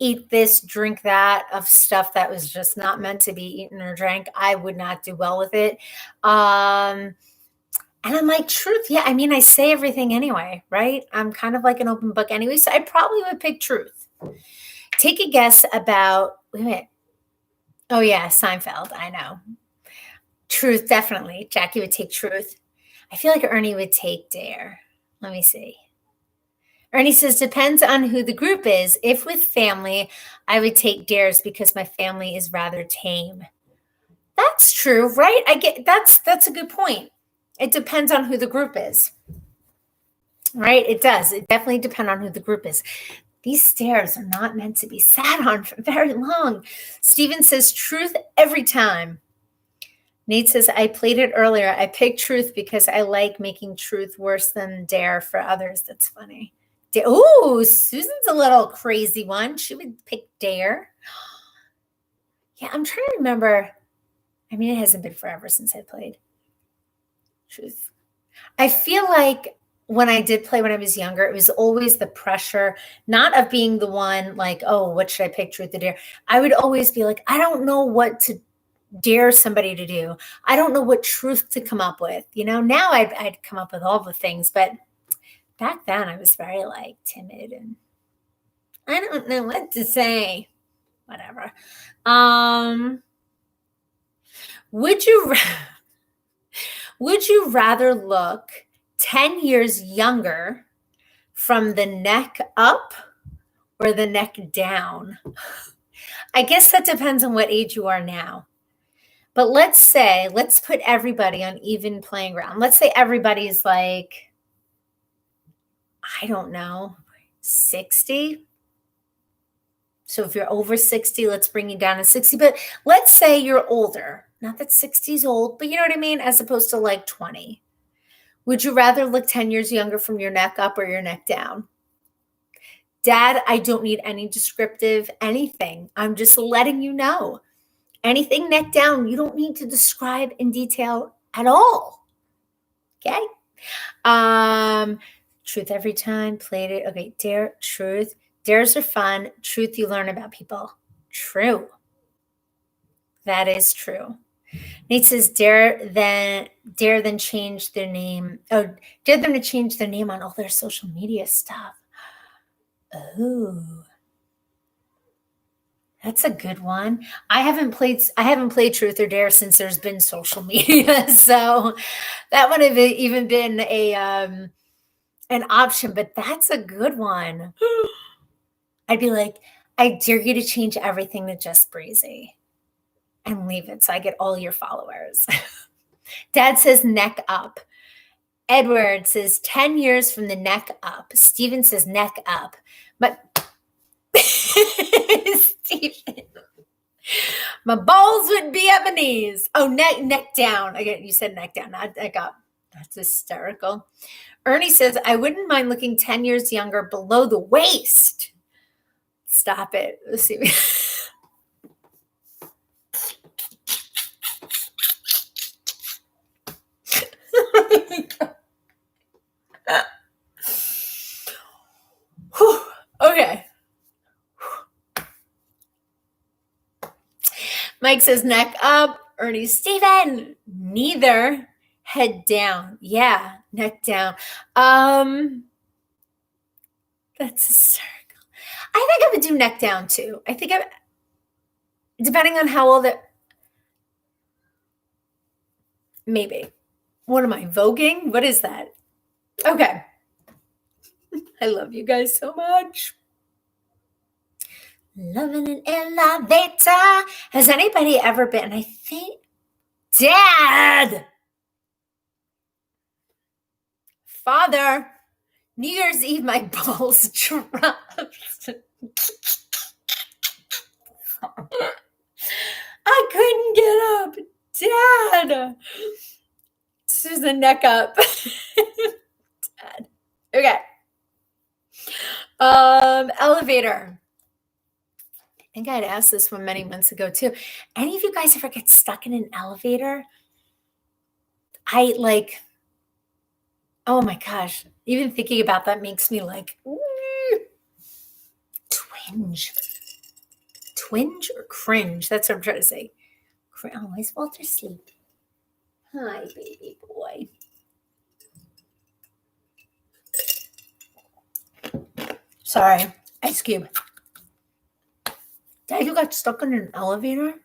eat this, drink that of stuff that was just not meant to be eaten or drank, I would not do well with it. And I'm like, truth. Yeah. I mean, I say everything anyway, right? I'm kind of like an open book anyway. So I probably would pick truth. Take a guess about, wait a minute. Oh yeah. Seinfeld. I know. Truth. Definitely. Jackie would take truth. I feel like Ernie would take dare. Let me see. Ernie says, depends on who the group is. If with family, I would take dares because my family is rather tame. That's true, right? I get that's a good point. It depends on who the group is, right? It does. It definitely depends on who the group is. These stairs are not meant to be sat on for very long. Steven says truth every time. Nate says, I played it earlier. I picked truth because I like making truth worse than dare for others. That's funny. Oh, Susan's a little crazy one. She would pick dare. Yeah, I'm trying to remember. I mean, it hasn't been forever since I played truth. I feel like when I did play when I was younger, it was always the pressure, not of being the one like, oh, what should I pick, truth or dare? I would always be like, I don't know what to dare somebody to do. I don't know what truth to come up with. Now I'd come up with all the things, but back then I was very like timid and I don't know what to say. Whatever. Would you rather look 10 years younger from the neck up or the neck down? I guess that depends on what age you are now. But let's put everybody on even playing ground. Let's say everybody's like, I don't know, 60. So if you're over 60, let's bring you down to 60. But let's say you're older. Not that 60 is old, but you know what I mean? As opposed to like 20. Would you rather look 10 years younger from your neck up or your neck down? Dad, I don't need any descriptive anything. I'm just letting you know. Anything neck down, you don't need to describe in detail at all. Okay? Truth every time, played it. Okay, dare, truth. Dares are fun. Truth, you learn about people. True. That is true. Nate says, dare them change their name. Oh, dare them to change their name on all their social media stuff. Oh, that's a good one. I haven't played Truth or Dare since there's been social media, so that would have even been an option. But that's a good one. I'd be like, I dare you to change everything to just Breizy and leave it so I get all your followers. Dad says neck up. Edward says 10 years from the neck up. Steven says neck up. But Steven, my balls would be at my knees. Oh, neck down. Again, you said neck down. That's hysterical. Ernie says, I wouldn't mind looking 10 years younger below the waist. Stop it. Let's see. Okay. Mike says neck up. Ernie, Steven, neither. Head down. Yeah, neck down. That's hysterical. I think I would do neck down too. Depending on how old maybe. What am I, voguing? What is that? Okay. I love you guys so much. Loving an elevator. Has anybody ever been? I think, Dad, Father, New Year's Eve, my balls dropped. I couldn't get up. Dad. This is the neck up. Dad. Okay. Elevator. I think I'd asked this one many months ago too. Any of you guys ever get stuck in an elevator? Oh my gosh. Even thinking about that makes me like, twinge. Twinge or cringe? That's what I'm trying to say. Oh, is Walter asleep? Hi, baby boy. Sorry, Ice Cube. Dad, you got stuck in an elevator?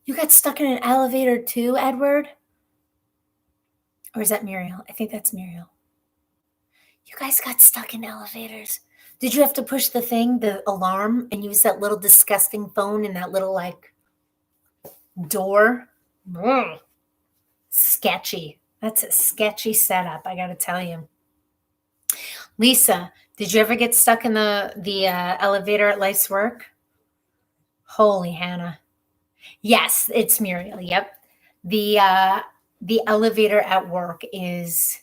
You got stuck in an elevator too, Edward? Or is that Muriel? I think that's Muriel. You guys got stuck in elevators. Did you have to push the alarm, and use that little disgusting phone in that little door? Sketchy. That's a sketchy setup, I gotta tell you. Lisa, did you ever get stuck in the elevator at Life's Work? Holy Hannah. Yes, it's Muriel. Yep. The elevator at work is,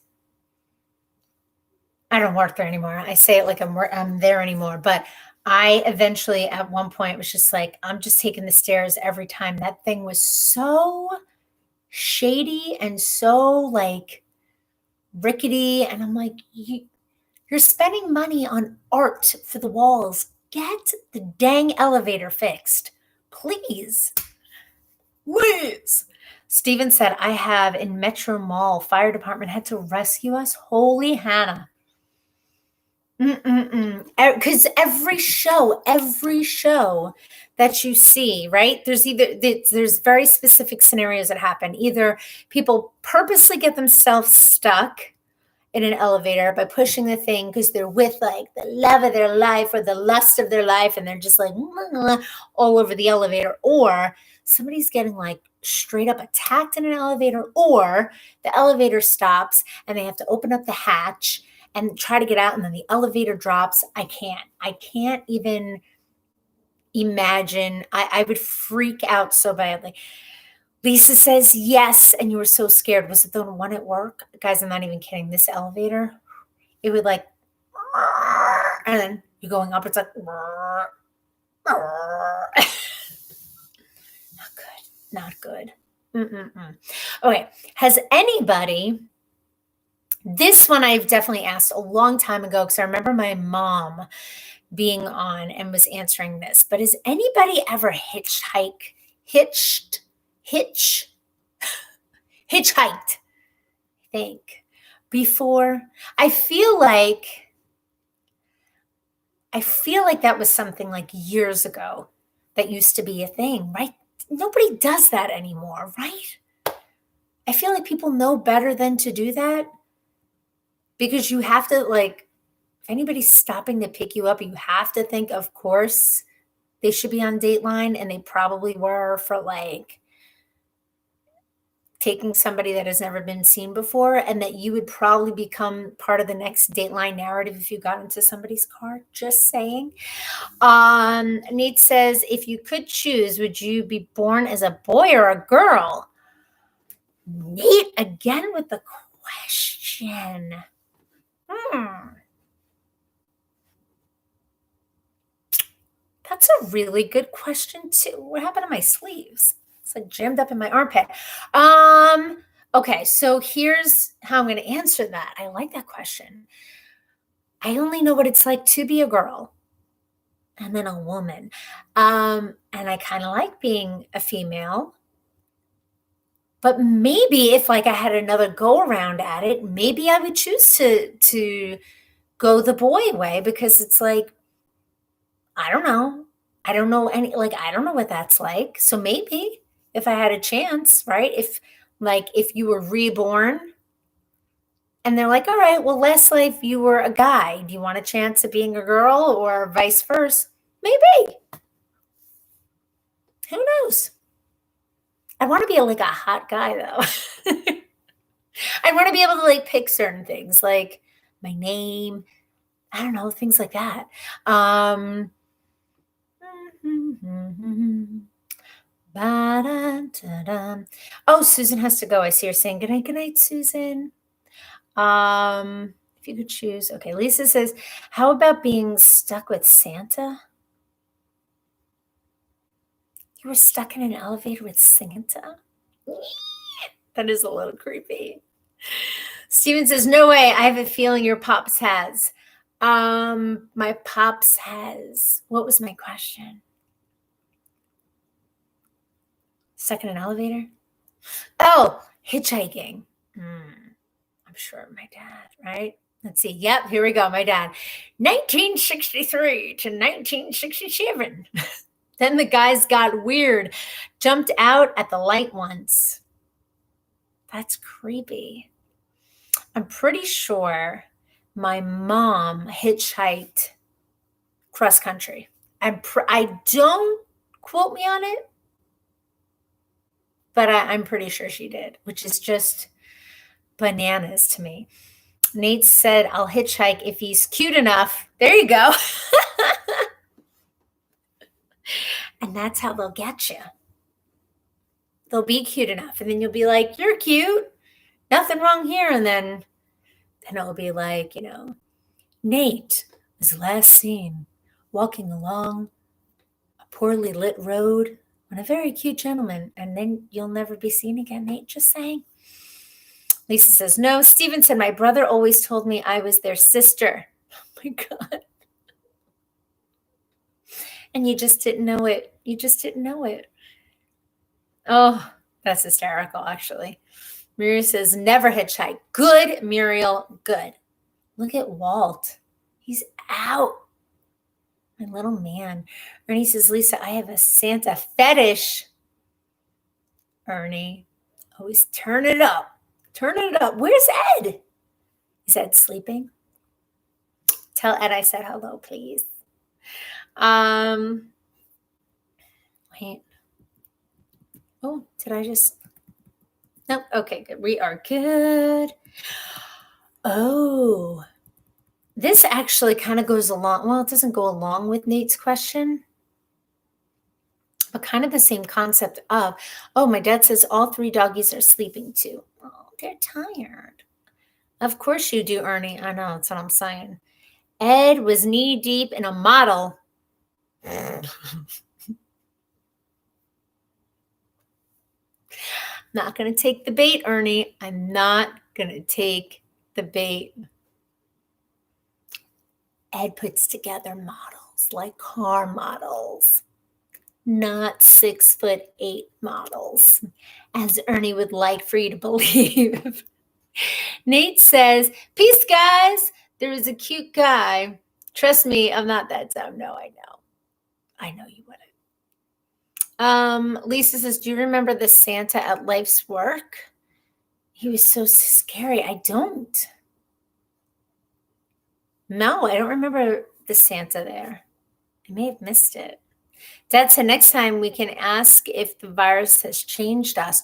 I don't work there anymore. I say it like I'm there anymore, but I eventually at one point was just like, I'm just taking the stairs every time. That thing was so shady and so rickety. And I'm like, you're spending money on art for the walls. Get the dang elevator fixed. Please. Please. Steven said, I have in Metro Mall, fire department had to rescue us. Holy Hannah. Because every show that you see, right? There's very specific scenarios that happen. Either people purposely get themselves stuck in an elevator by pushing the thing because they're with like the love of their life or the lust of their life and they're just like all over the elevator, or somebody's getting like straight up attacked in an elevator, or the elevator stops and they have to open up the hatch and try to get out and then the elevator drops. I can't even imagine. I would freak out so badly. Lisa says yes, and you were so scared. Was it the one at work? Guys, I'm not even kidding. This elevator, it would like, and then you're going up, it's like, not good. Okay, has anybody, this one I've definitely asked a long time ago because I remember my mom being on and was answering this, but has anybody ever hitchhiked, I think, before? I feel like that was something like years ago that used to be a thing, right? Nobody does that anymore, right? I feel like people know better than to do that because you have to, like, if anybody's stopping to pick you up, you have to think, of course, they should be on Dateline, and they probably were for like taking somebody that has never been seen before, and that you would probably become part of the next Dateline narrative if you got into somebody's car. Just saying. Nate says, if you could choose, would you be born as a boy or a girl? Nate, again with the question. That's a really good question too. What happened to my sleeves? It's like jammed up in my armpit. Okay, so here's how I'm going to answer that. I like that question. I only know what it's like to be a girl and then a woman. And I kind of like being a female. But maybe if like I had another go around at it, maybe I would choose to go the boy way, because it's like, I don't know. I don't know what that's like. So maybe if I had a chance, right? If you were reborn and they're like, all right, well, last life you were a guy. Do you want a chance of being a girl or vice versa? Maybe. Who knows? I want to be like a hot guy though. I want to be able to like pick certain things like my name. I don't know, things like that. Oh, Susan has to go. I see her saying good night, Susan. If you could choose. Okay, Lisa says, how about being stuck with Santa? You were stuck in an elevator with Santa? That is a little creepy. Steven says, no way. I have a feeling your pops has. My pops has. What was my question? Stuck in an elevator? Oh, hitchhiking. I'm sure my dad, right? Let's see. Yep, here we go. My dad. 1963 to 1967. Then the guys got weird. Jumped out at the light once. That's creepy. I'm pretty sure my mom hitchhiked cross country. I don't quote me on it, but I'm pretty sure she did, which is just bananas to me. Nate said, I'll hitchhike if he's cute enough. There you go. And that's how they'll get you. They'll be cute enough. And then you'll be like, you're cute. Nothing wrong here. And then it'll be like, Nate was last seen walking along a poorly lit road when a very cute gentleman, and then you'll never be seen again, Nate. Just saying. Lisa says, no. Steven said, my brother always told me I was their sister. Oh my God. And you just didn't know it. You just didn't know it. Oh, that's hysterical, actually. Muriel says, never hitchhike. Good, Muriel, good. Look at Walt. He's out. My little man. Ernie says, Lisa, I have a Santa fetish. Ernie, always turn it up. Turn it up. Where's Ed? Is Ed sleeping? Tell Ed I said hello, please. Wait. Oh, did I just? Nope. Okay, good. We are good. Oh, this actually kind of goes along. Well, it doesn't go along with Nate's question, but kind of the same concept of, oh, my dad says all 3 doggies are sleeping too. Oh, they're tired. Of course you do, Ernie. I know, that's what I'm saying. Ed was knee deep in a model. Not going to take the bait, Ernie. I'm not going to take the bait. Ed puts together models like car models, not 6'8" models, as Ernie would like for you to believe. Nate says, peace, guys. There is a cute guy. Trust me, I'm not that dumb. No, I know. I know you wouldn't. Lisa says, do you remember the Santa at Life's Work? He was so scary. I don't. No, I don't remember the Santa there. I may have missed it. Dad said next time we can ask if the virus has changed us.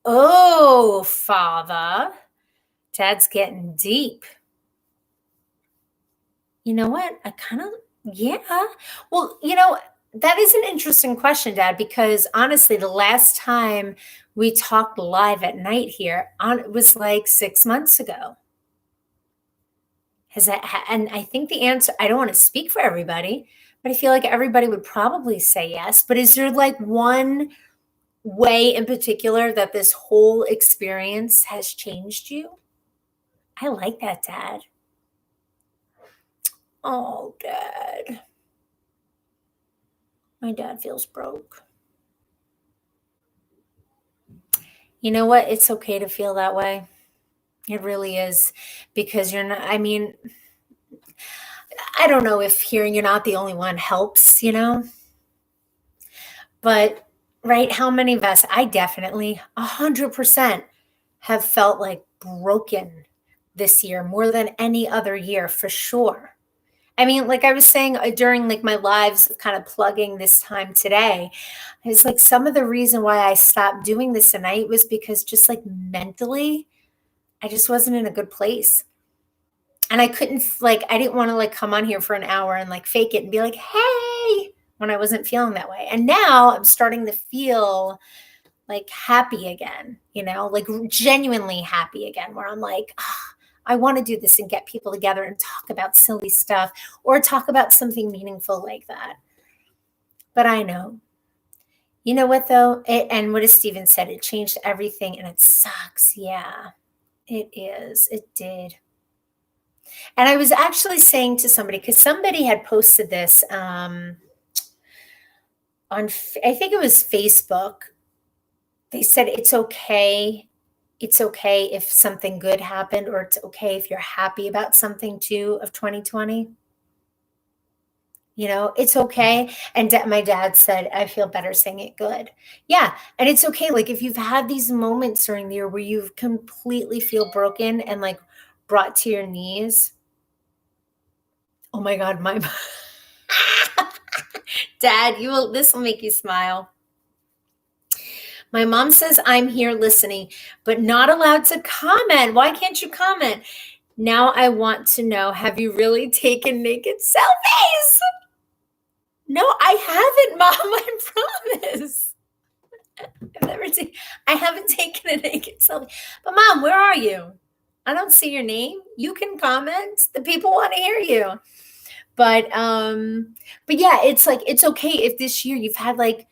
Oh, Father. Dad's getting deep. You know what? Yeah. Well, that is an interesting question, Dad, because honestly, the last time we talked live at night here it was like 6 months ago. And I think the answer, I don't want to speak for everybody, but I feel like everybody would probably say yes. But is there like one way in particular that this whole experience has changed you? I like that, Dad. Oh, Dad. My dad feels broke. You know what? It's okay to feel that way. It really is, because you're not, I mean, I don't know if hearing you're not the only one helps, but right, how many of us, I definitely 100% have felt like broken this year more than any other year for sure. I mean, like I was saying during like my lives of kind of plugging this time today, it's like some of the reason why I stopped doing this tonight was because just like mentally, I just wasn't in a good place. And I couldn't I didn't want to like come on here for an hour and like fake it and be like, hey, when I wasn't feeling that way. And now I'm starting to feel like happy again, like genuinely happy again, where I'm like, I want to do this and get people together and talk about silly stuff or talk about something meaningful like that. But I know. You know what, though? And what has Steven said? It changed everything and it sucks. Yeah, it is. It did. And I was actually saying to somebody, because somebody had posted this on, I think it was Facebook. They said it's okay. It's okay if something good happened, or it's okay if you're happy about something too of 2020. It's okay. And my dad said, I feel better saying it good. Yeah. And it's okay. Like if you've had these moments during the year where you completely feel broken and like brought to your knees. Oh my God, my Dad, this will make you smile. My mom says I'm here listening, but not allowed to comment. Why can't you comment? Now I want to know, have you really taken naked selfies? No, I haven't, Mom, I promise. I haven't taken a naked selfie. But Mom, where are you? I don't see your name. You can comment. The people want to hear you. But yeah, it's like, it's okay if this year you've had like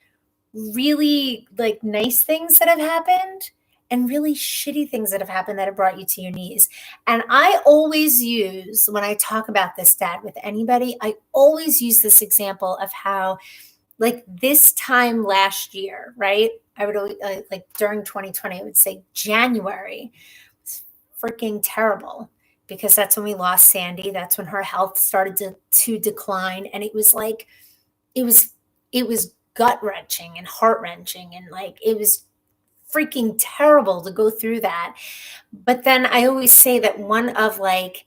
really like nice things that have happened and really shitty things that have happened that have brought you to your knees. And I always use, when I talk about this, Dad, with anybody, I always use this example of how like this time last year, right? I would always, like during 2020, I would say January was freaking terrible, because that's when we lost Sandy. That's when her health started to decline. And it was like, it was gut wrenching and heart wrenching. And like, it was freaking terrible to go through that. But then I always say that one of like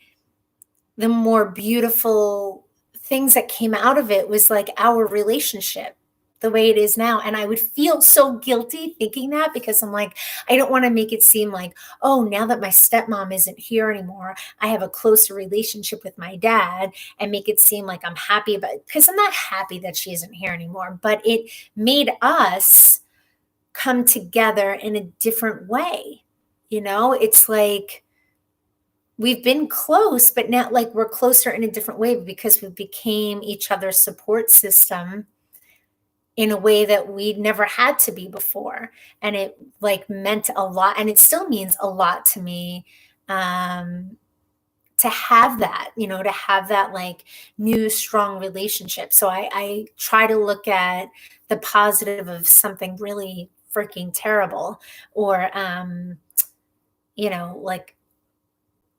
the more beautiful things that came out of it was like our relationship the way it is now. And I would feel so guilty thinking that, because I'm like, I don't want to make it seem like, oh, now that my stepmom isn't here anymore, I have a closer relationship with my dad, and make it seem like I'm happy about it, because I'm not happy that she isn't here anymore. But it made us come together in a different way. It's like, we've been close, but now like we're closer in a different way because we became each other's support system in a way that we'd never had to be before. And it like meant a lot, and it still means a lot to me, to have that, to have that like new strong relationship. So I try to look at the positive of something really freaking terrible, or like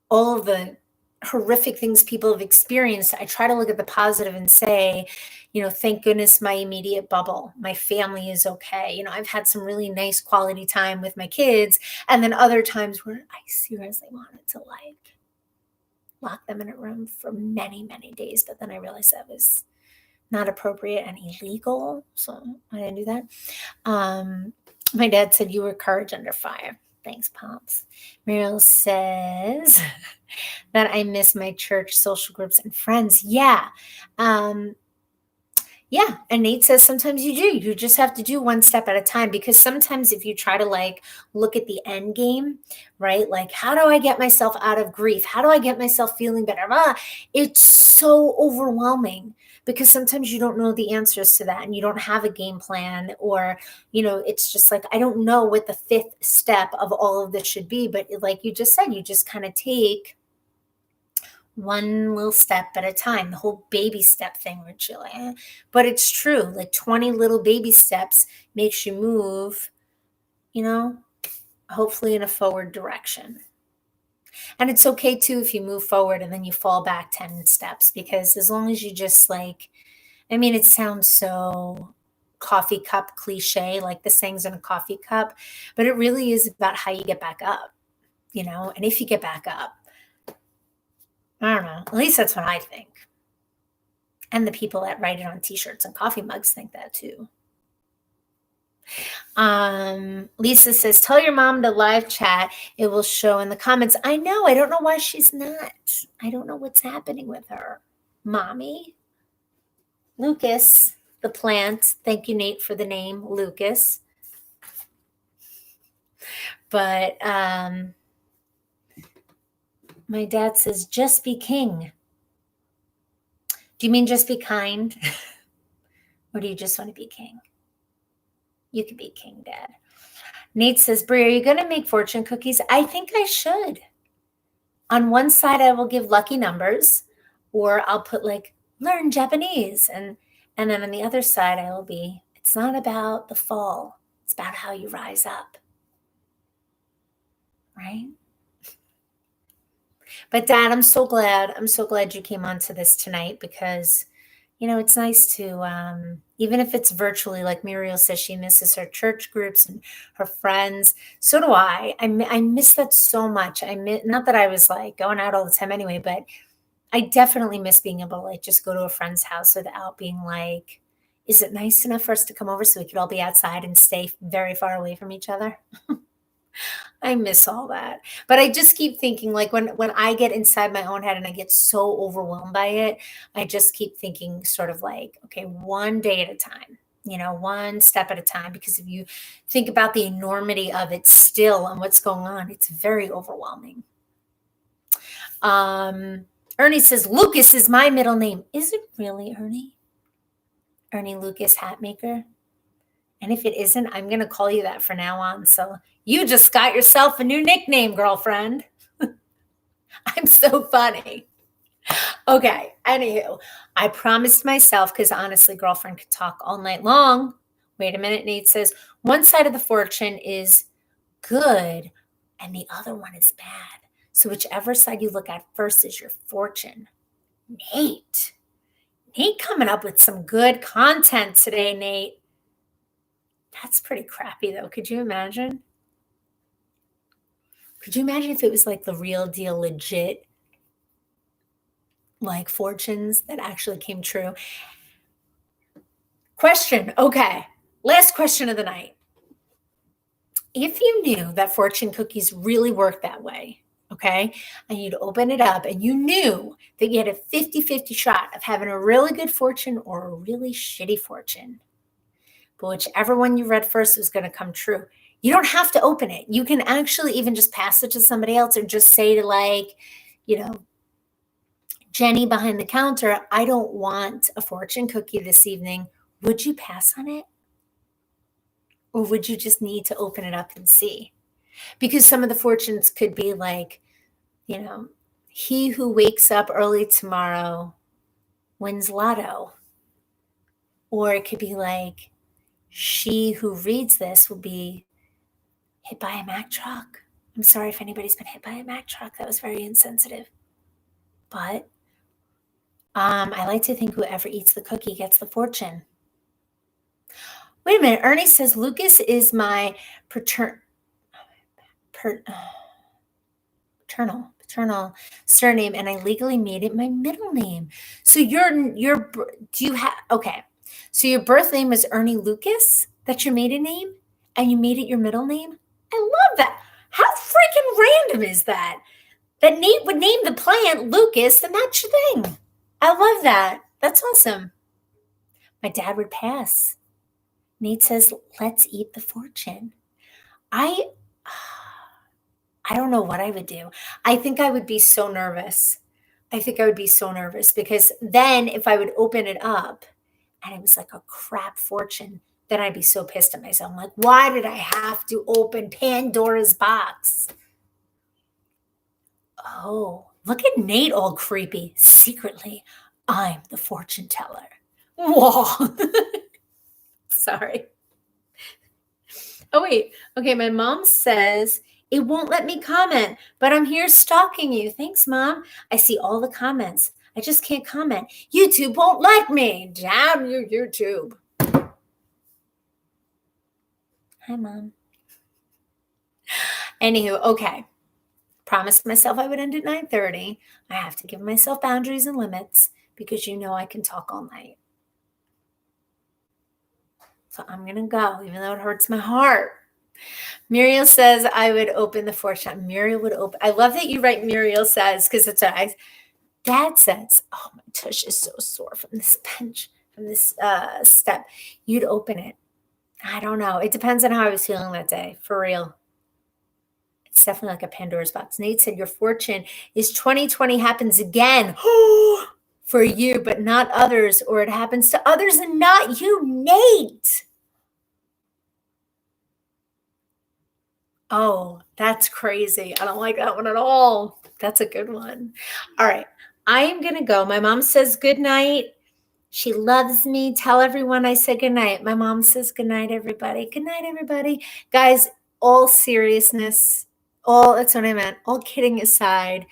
all of the horrific things people have experienced. I try to look at the positive and say, thank goodness my immediate bubble, my family is okay. I've had some really nice quality time with my kids, and then other times where I seriously wanted to like lock them in a room for many, many days. But then I realized that was not appropriate and illegal. So I didn't do that. My dad said, you were courage under fire. Thanks, Pops. Muriel says that I miss my church social groups and friends. Yeah. Yeah. And Nate says sometimes you do. You just have to do one step at a time, because sometimes if you try to like look at the end game, right? Like, how do I get myself out of grief? How do I get myself feeling better? It's so overwhelming, because sometimes you don't know the answers to that, and you don't have a game plan, or, it's just like, I don't know what the fifth step of all of this should be. But like you just said, you just kind of take one little step at a time, the whole baby step thing, which you're like, but it's true. Like 20 little baby steps makes you move, hopefully in a forward direction. And it's okay too if you move forward and then you fall back 10 steps, because as long as you just like, it sounds so coffee cup cliche, like the sayings in a coffee cup, but it really is about how you get back up, and if you get back up, I don't know. At least that's what I think. And the people that write it on t-shirts and coffee mugs think that too. Lisa says, tell your mom to live chat. It will show in the comments. I know. I don't know why she's not. I don't know what's happening with her. Mommy. Lucas, the plant. Thank you, Nate, for the name, Lucas. But my dad says, just be king. Do you mean just be kind? Or do you just want to be king? You could be king, Dad. Nate says, Brie, are you going to make fortune cookies? I think I should. On one side, I will give lucky numbers, or I'll put like, learn Japanese. And then on the other side, I will be, it's not about the fall. It's about how you rise up. Right? But Dad, I'm so glad you came onto this tonight, because, it's nice to, even if it's virtually, like Muriel says, she misses her church groups and her friends. So do I. I miss that so much. Not that I was like going out all the time anyway, but I definitely miss being able to like just go to a friend's house without being like, is it nice enough for us to come over so we could all be outside and stay very far away from each other? I miss all that. But I just keep thinking, like, when I get inside my own head and I get so overwhelmed by it, I just keep thinking sort of like, okay, one day at a time, one step at a time. Because if you think about the enormity of it still and what's going on, it's very overwhelming. Ernie says, Lucas is my middle name. Is it really, Ernie? Ernie Lucas Hatmaker? And if it isn't, I'm going to call you that from now on. So you just got yourself a new nickname, girlfriend. I'm so funny. Okay. Anywho, I promised myself, because honestly, girlfriend could talk all night long. Wait a minute. Nate says, one side of the fortune is good and the other one is bad. So whichever side you look at first is your fortune. Nate coming up with some good content today, Nate. That's pretty crappy, though. Could you imagine? Could you imagine if it was like the real deal, legit, like fortunes that actually came true? Question. Okay. Last question of the night. If you knew that fortune cookies really work that way, okay, and you'd open it up and you knew that you had a 50-50 shot of having a really good fortune or a really shitty fortune, but whichever one you read first was going to come true. You don't have to open it. You can actually even just pass it to somebody else or just say to, like, Jenny behind the counter, I don't want a fortune cookie this evening. Would you pass on it? Or would you just need to open it up and see? Because some of the fortunes could be like, he who wakes up early tomorrow wins lotto. Or it could be like, she who reads this will be hit by a Mack truck. I'm sorry if anybody's been hit by a Mack truck. That was very insensitive. But I like to think whoever eats the cookie gets the fortune. Wait a minute. Ernie says Lucas is my paternal surname, and I legally made it my middle name. So so your birth name is Ernie Lucas? That's your maiden name? And you made it your middle name? I love that. How freaking random is that? That Nate would name the plant Lucas, and that's your thing. I love that. That's awesome. My dad would pass. Nate says, let's eat the fortune. I don't know what I would do. I think I would be so nervous. Because then if I would open it up and it was like a crap fortune, then I'd be so pissed at myself. I'm like, why did I have to open Pandora's box? Oh, look at Nate all creepy. Secretly, I'm the fortune teller. Whoa. Sorry. Oh, wait. Okay, my mom says it won't let me comment, but I'm here stalking you. Thanks, Mom. I see all the comments. I just can't comment. YouTube won't let me. Damn you, YouTube. Hi, Mom. Anywho, okay. Promised myself I would end at 9:30. I have to give myself boundaries and limits because I can talk all night. So I'm going to go, even though it hurts my heart. Muriel says I would open the fortune. Muriel would open. I love that you write Muriel says, because it's Dad says, oh, my tush is so sore from this bench, from this step. You'd open it. I don't know. It depends on how I was feeling that day, for real. It's definitely like a Pandora's box. Nate said your fortune is 2020 happens again for you, but not others, or it happens to others and not you, Nate. Oh, that's crazy. I don't like that one at all. That's a good one. All right. I am going to go. My mom says good night. She loves me. Tell everyone I said good night. My mom says good night, everybody. Good night, everybody. Guys, all seriousness, that's what I meant. All kidding aside,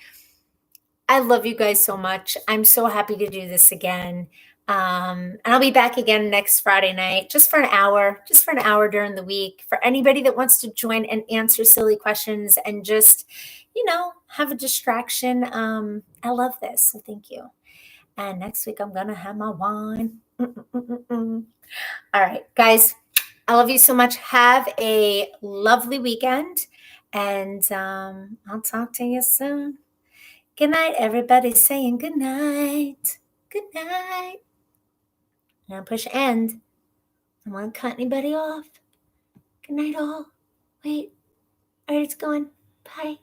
I love you guys so much. I'm so happy to do this again. And I'll be back again next Friday night, just for an hour during the week. For anybody that wants to join and answer silly questions and just, have a distraction. I love this. So thank you. And next week I'm going to have my wine. All right, guys, I love you so much. Have a lovely weekend. And I'll talk to you soon. Good night, everybody. Saying good night. Good night. Now push end. I don't want to cut anybody off. Good night, all. Wait. All right, it's going. Bye.